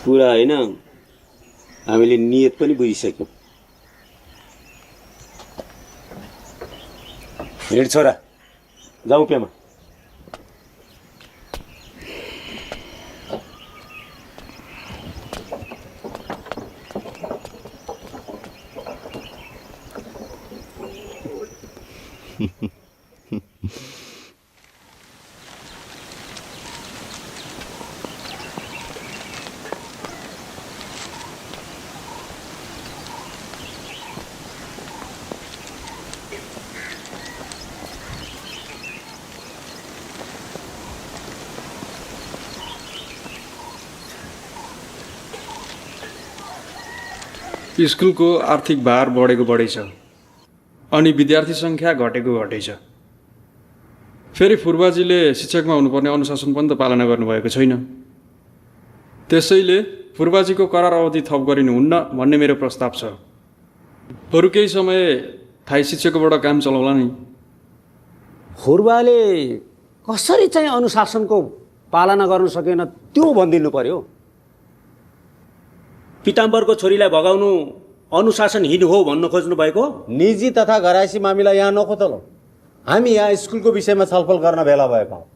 कुरा होइन, हामीले नियत पनि बुझिसक्यौँ। हिँड छोरा, जाउँ पेमा। स्कुलको आर्थिक भार बढेको बढै छ अनि विद्यार्थी सङ्ख्या घटेको घटै छ। फेरि फुर्बाजीले शिक्षकमा हुनुपर्ने अनुशासन पनि त पालना गर्नुभएको छैन। त्यसैले फुर्बाजीको करार अवधि थप गरिनुहुन्न भन्ने मेरो प्रस्ताव छ। बरु केही समय थाई शिक्षकबाट काम चलाउला नि। फुर्बाले कसरी चाहिँ अनुशासनको पालना गर्न सकेन त्यो भनिदिनु पर्यो। पिताम्बरको छोरीलाई भगाउनु अनुशासनहीन हो भन्न खोज्नु भएको? निजी तथा घरायसी मामिला यहाँ नखोतलौँ, हामी यहाँ स्कुलको विषयमा छलफल गर्न भेला भएका हौँ।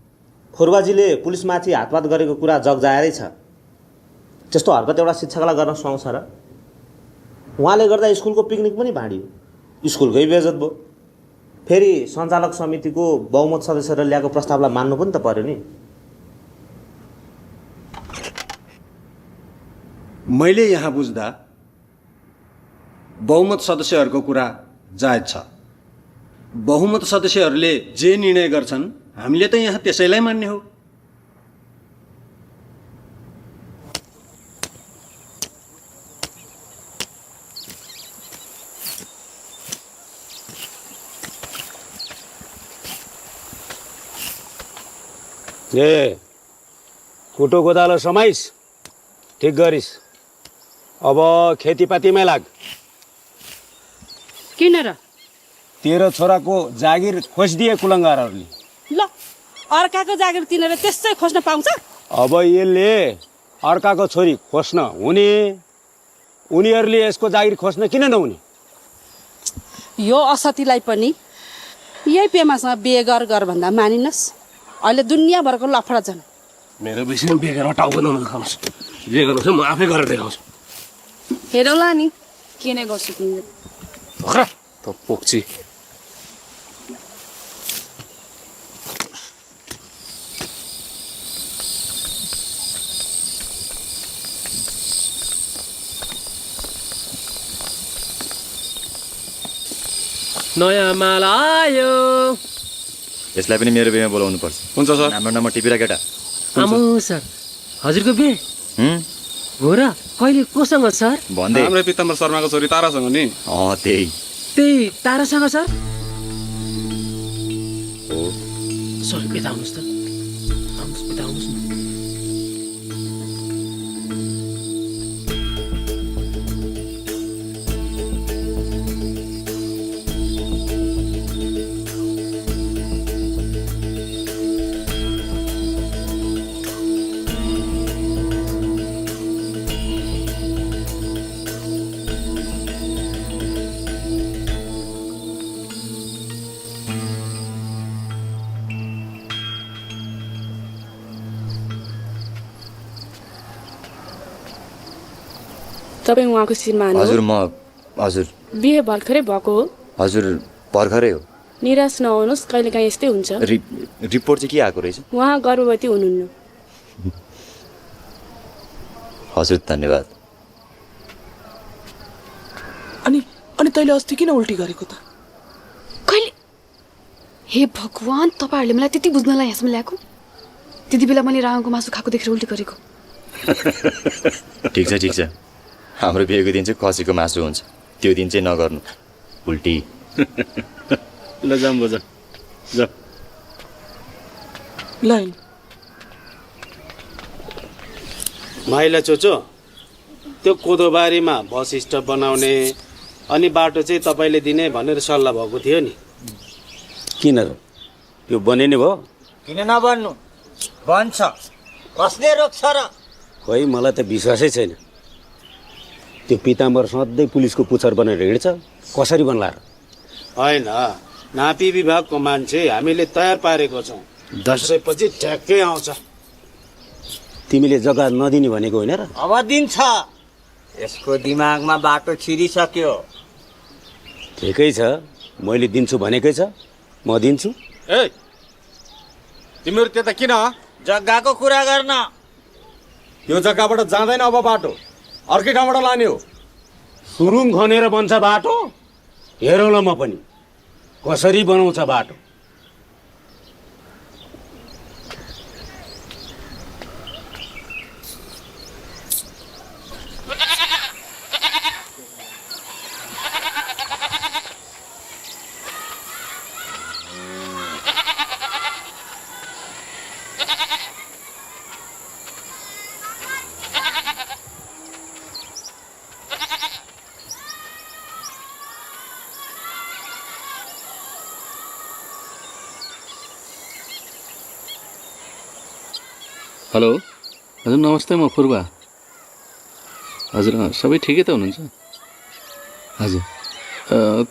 फुर्बाजीले पुलिसमाथि हातपात गरेको कुरा जगजाहेरै छ। त्यस्तो हरकत एउटा शिक्षकलाई गर्न सुहाउँछ र? उहाँले गर्दा स्कुलको पिकनिक पनि भाँडियो, स्कुलकै बेइज्जत भयो। फेरि सञ्चालक समितिको बहुमत सदस्यहरूले ल्याएको प्रस्तावलाई मान्नु पनि त पर्यो नि। मैले यहाँ बुझ्दा बहुमत सदस्यहरूको कुरा जायज छ। बहुमत सदस्यहरूले जे निर्णय गर्छन् हामीले त यहाँ त्यसैलाई मान्ने हो। ए कुटो गोदालो समाइस, ठिक गरिस्। अब खेतीपातीमै लाग। किन र? तेरो छोराको जागिर खोजिदिए कुलङ्गारहरूले। ल, अर्काको जागिर तिनीहरू त्यसै खोज्न पाउँछ? अब यसले अर्काको छोरी खोज्न हुने, उनीहरूले यसको जागिर खोज्न किन नहुने? यो असतीलाई पनि यही पेमासँग बिहे गर भन्दा मानिनस्। अहिले दुनियाँभरको लफडा छन्। मेरो विषयमा बिहे गरेर टाउको नदेखाउनुहोस्। जे गर्नुहोस् म आफै गरेर देखाउँछु। हेरौँला नि के नै गर्छु तिमीले। त पोक्ची। नयाँ माल आयो। यसलाई पनि मेरो बिहेमा बोलाउनु पर्छ। हुन्छ सर। हाम्रो नम्बर टिपिरा केटा। आमो सर, हजुरको बिहे हो र? कहिले कोसँग सर? भन्दै हाम्रो पिताम्बर शर्माको छोरी तारासँग नि। त्यही तारासँग सर? हो सर यता आउनुहोस् त, आउनुहोस् यता आउनुहोस् न। तपाईँ उहाँको श्रीमान हो? हजुर बिहे भर्खरै भएको हो? हजुर भर्खरै हो। निराश नहुनुहोस्, कहिलेकाहीँ यस्तै हुन्छ। रिपोर्ट चाहिँ के आएको रहेछ? उहाँ गर्भवती हुनुहुन्न। हजुर धन्यवाद। अनि तैँले अस्ति किन उल्टी गरेको त? कहिले? हे भगवान, तपाईँहरूले मलाई त्यति बुझ्नलाई यहाँसम्म ल्याएको? त्यति बेला मैले राँगको मासु खाएको देखेर उल्टी गरेको। ठिक छ। हाम्रो बिहेको दिन चाहिँ खसीको मासु हुन्छ, त्यो दिन चाहिँ नगर्नु उल्टी। ल जाम बजा जा। लाइन माइला चोचो, त्यो कोदोबारीमा बस स्टप बनाउने अनि बाटो चाहिँ तपाईँले दिने भनेर सल्लाह भएको थियो नि, किन र? त्यो बने नि भयो? किन नबन्नु? बन्छ, कसले रोक्छ र? खोइ मलाई त विश्वासै छैन। त्यो पिताम्बर सधैँ पुलिसको पुच्छर बनाएर हिँड्छ, कसरी बन्ला र? होइन, नापी विभागको मान्छे हामीले तयार पारेको छौँ, 10 पछि ठ्याक्कै आउँछ। तिमीले जग्गा नदिने भनेको होइन र? अब दिन्छ, यसको दिमागमा बाटो छिरिसक्यो। ठिकै छ, मैले दिन्छु भनेकै छ, म दिन्छु। ए तिमीहरू त्यता किन? जग्गाको कुरा गर्न। यो जग्गाबाट जाँदैन अब बाटो, अर्कै ठाउँबाट लाने हो। सुरुङ खनेर बन्छ बाटो? हेरौँ ल म पनि कसरी बनाउँछ बाटो। हेलो हजुर, नमस्ते, म पूर्वा। हजुर सबै ठिकै त हुनुहुन्छ? हजुर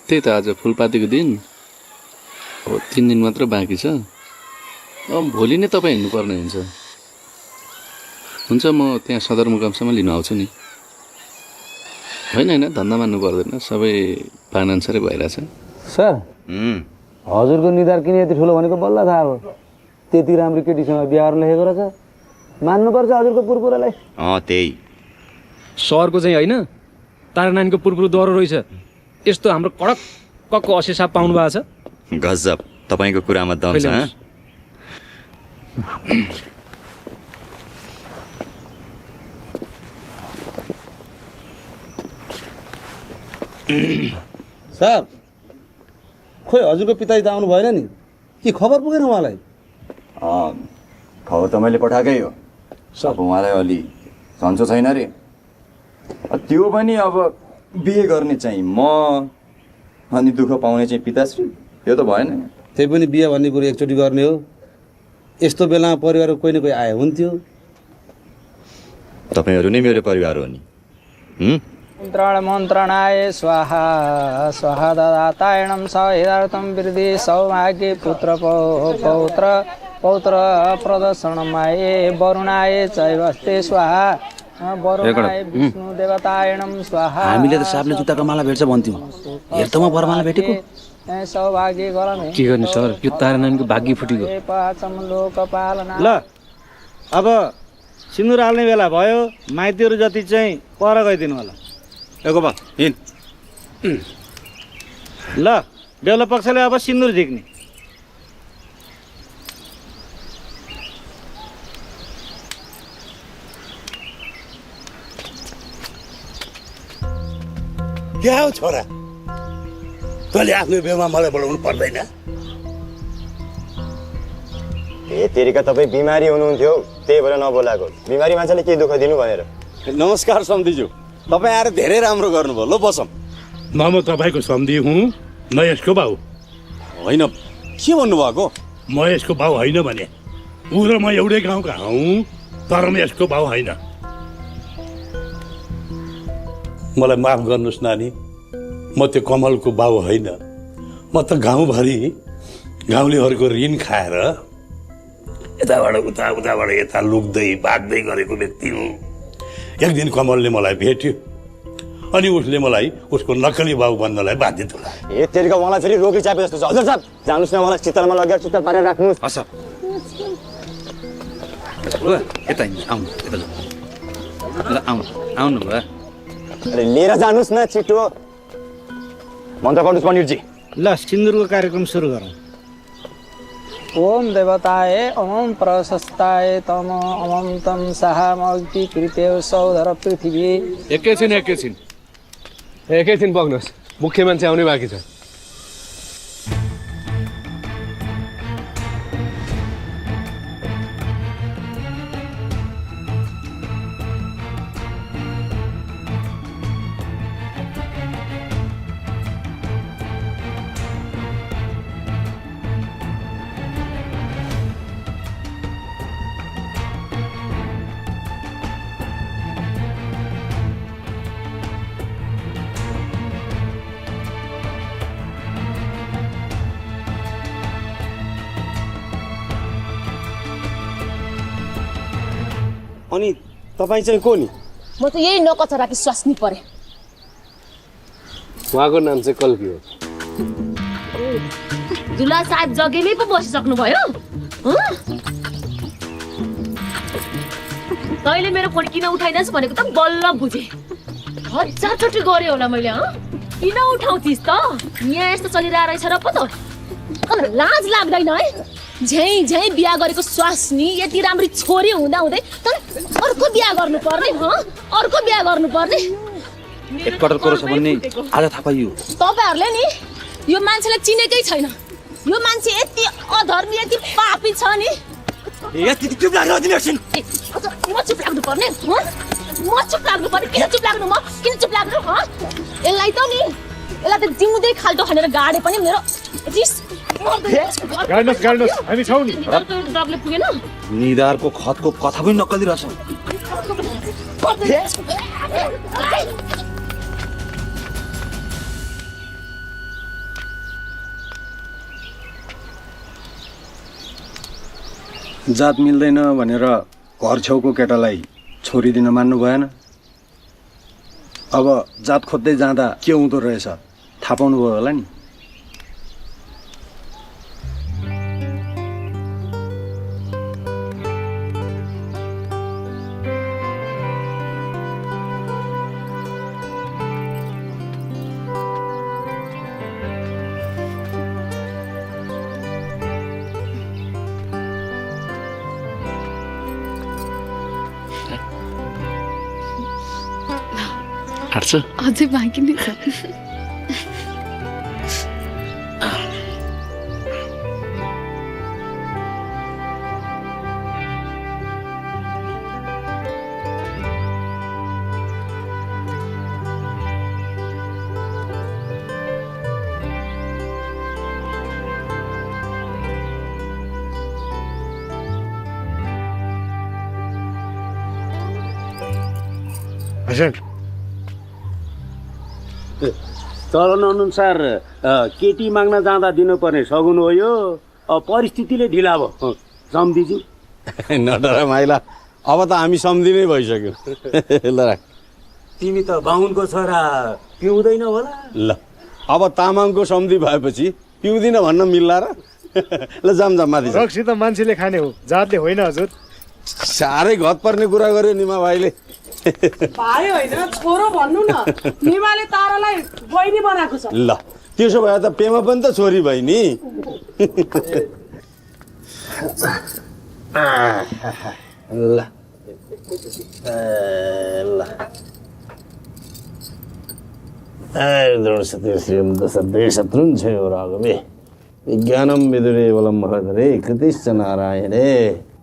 त्यही त, आज फुलपातीको दिन अब 3 दिन मात्र बाँकी छ। भोलि नै तपाईँ हिँड्नुपर्ने हुन्छ। म त्यहाँ सदरमुकामसम्म लिनु आउँछु नि। होइन धन्दा मान्नु पर्दैन, सबै पानअनुसारै भइरहेछ। सर हजुरको निधार किन यति ठुलो भनेको बल्ल थाहा हो। त्यति राम्रो केटीसँग बिहा गर्न लेखेको रहेछ, मान्नुपर्छ हजुरको पुरपुरालाई। त्यही सहरको चाहिँ होइन, तारा नानीको पुरपुरो डह्रो रहेछ। यस्तो हाम्रो कडक कक्को असे साप पाउनु भएको छ। गजब, तपाईँको कुरामा दम छ। सर खोइ हजुरको पिताजी त आउनु भएन नि, के खबर पुगेन उहाँलाई? खबर त मैले पठाएकै हो। अब उहाँलाई अलि सन्चो छैन अरे। त्यो पनि अब बिहे गर्ने चाहिँ म अनि दुःख पाउने चाहिँ पिताश्री, त्यो त भएन। त्यही पनि बिहे भन्ने कुरो एकचोटि गर्ने हो। यस्तो बेलामा परिवारको कोही न कोही आए हुन्थ्यो। तपाईँहरू नै मेरो परिवार हो नि। मन्त्रणाय स्वाहा स्वाहा ददातायणं सहितार्थं वृद्धि सौभाग्ये पुत्र पौत्र पौत्र प्रदर्शनमाये वरुणाय चैवस्ते स्वाहा वरुणाय विष्णु देवतायणं स्वाहा। हामीले त सापले जुत्ताको माला भेट्छ भन्थ्यौँ, हेर त म वरमाला भेटेको। सौभाग्य गरमे के गर्ने सर, यो तारा नानीको भाग्य फुटेको। लोकपालना। ल अब सिन्दुर हाल्ने बेला भयो, माइतीहरू जति चाहिँ पर गइदिनु होला। एगो बा हिँड। ल बेहुला पक्षले अब सिन्दुर झिक्ने। क्या हो छोरा, तैँले आफ्नो बेहुमा मलाई बोलाउनु पर्दैन? ए तेरिका तपाईँ बिमारी हुनुहुन्थ्यो त्यही भएर नबोलाएको। बिमारी मान्छेले के दुःख दिनु भनेर। नमस्कार सम्धीज्यू, तपाईँ आएर धेरै राम्रो गर्नुभयो। ल बसौँ। न म तपाईँको सम्धी हुँ न यसको बाउ। होइन, के भन्नुभएको? म यसको बाउ होइन भने। ऊ र म एउटै गाउँका हौँ, तर म यसको बाउ होइन। मलाई माफ गर्नुहोस् नानी, म त्यो कमलको बाउ होइन। म त गाउँभरि गाउँलेहरूको ऋण खाएर यताबाट उता उताबाट यता लुक्दै भाग्दै गरेको व्यक्ति हुँ। एक दिन कमलले मलाई भेट्यो अनि उसले मलाई उसको नक्कली बाउ बन्नलाई बाध्य तुल्यायो। ए तेरिका उहाँलाई फेरि रोगी चापे जस्तो छ। हजुर साहब जानुहोस् न, उहाँलाई चित्तरमा लगेर चित्त पारेर राख्नुहोस्। हस् यता आउनु, यता ल आउनु भयो। अरे लिएर जानुहोस् न छिटो। मन्त्र गर्नुहोस् पण्डितजी। ल सिन्दुरको कार्यक्रम सुरु गरौँ। ओम देवताय ओम प्रशस्ताय तम ओम तम साहामग्ति कृत्य सौधर पृथ्वी। एकैछिन बग्नुहोस्, मुख्य मान्छे आउने बाँकी छ। अनि तपाईँ चाहिँ को नि? म त यही नकचराकी स्वास्नी परे। उहाँको नाम चाहिँ कल्की हो। दुला साहब जगेमै पो बसिसक्नु भयो। तैँले मेरो फोन किन उठाइदिस् भनेको त बल्ल बुझे। 1000 चोटि गरे होला मैले। किन उठाउँथिस् त? यहाँ यस्तो चलिरहेको रहेछ र पो त। लाज लाग्दैन है? झै झै बिहा गरेको स्वास्नी यति राम्री छोरी हुँदा हुँदै तर अर्को बिहा गर्नुपर्ने। अर्को बिहा गर्नुपर्ने। एकपटक कोरस भन्ने आज थाहा पाइयो। तपाईहरुले नि यो मान्छेलाई चिनेकै छैन। यो मान्छे यति अधर्मी यति पापी छ नि। यति चुप लाग्नु दिनु एकछिन। म चुप लाग्नु पर्ने? म चुप लाग्नु पर्ने? किन चुप लाग्नु? म किन चुप लाग्नु? यसलाई त नि यसलाई त जिउँदै खाल्टो खानेर गाडे पनि मेरो रिस गाड्नुहोस् हामी छौँ नि। डरले पुगेन। निधारको खतको कथा पनि नक्कली रहेछ। जात मिल्दैन भनेर घर छेउको केटालाई छोरी दिन मान्नु भएन। अब जात खोज्दै जाँदा के हुँदो रहेछ थाहा पाउनुभयो होला नि। अझै बाँकी नै छ। चलन अनुसार केटी माग्न जाँदा दिनुपर्ने सगुन हो यो। परिस्थितिले ढिला भयो सम्धिज्यू। नडरा माइला, अब त हामी सम्धि नै भइसक्यो। ल राख। तिमी त बाहुनको छोरा पिउँदैन होला। ल अब तामाङको सम्धि भएपछि पिउँदिन भन्न मिल्ला र? ल जाम माथि। रक्सी त मान्छेले खाने हो, जातले होइन हजुर। साह्रै घत पर्ने कुरा गर्यो निमा भाइले। भाइ होइन छोरो भन्नु न। निमाले तारालाई बहिनी बनाएको छ। ल त्यसो भए त पेमा पनि त छोरी भइ नि। ल शत्रुन् रागमे विज्ञानम विदुरेवलम महदरे कृतिश्च नारायणे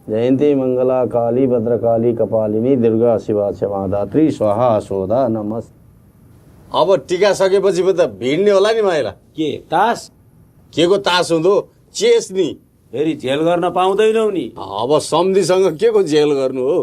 जयन्ती मंगला काली भद्रकाली कपालिनी दुर्गा शिवा क्षमा दात्री स्वाहा सोदा नमस्। अब टिका सकेपछि त भिड्ने होला नि माइला। के तास? के को तास हुँदो? चेस नि। फेरि झेल गर्न पाउँदैनौ नि। अब सम्धिसँग के को झेल गर्नु हो?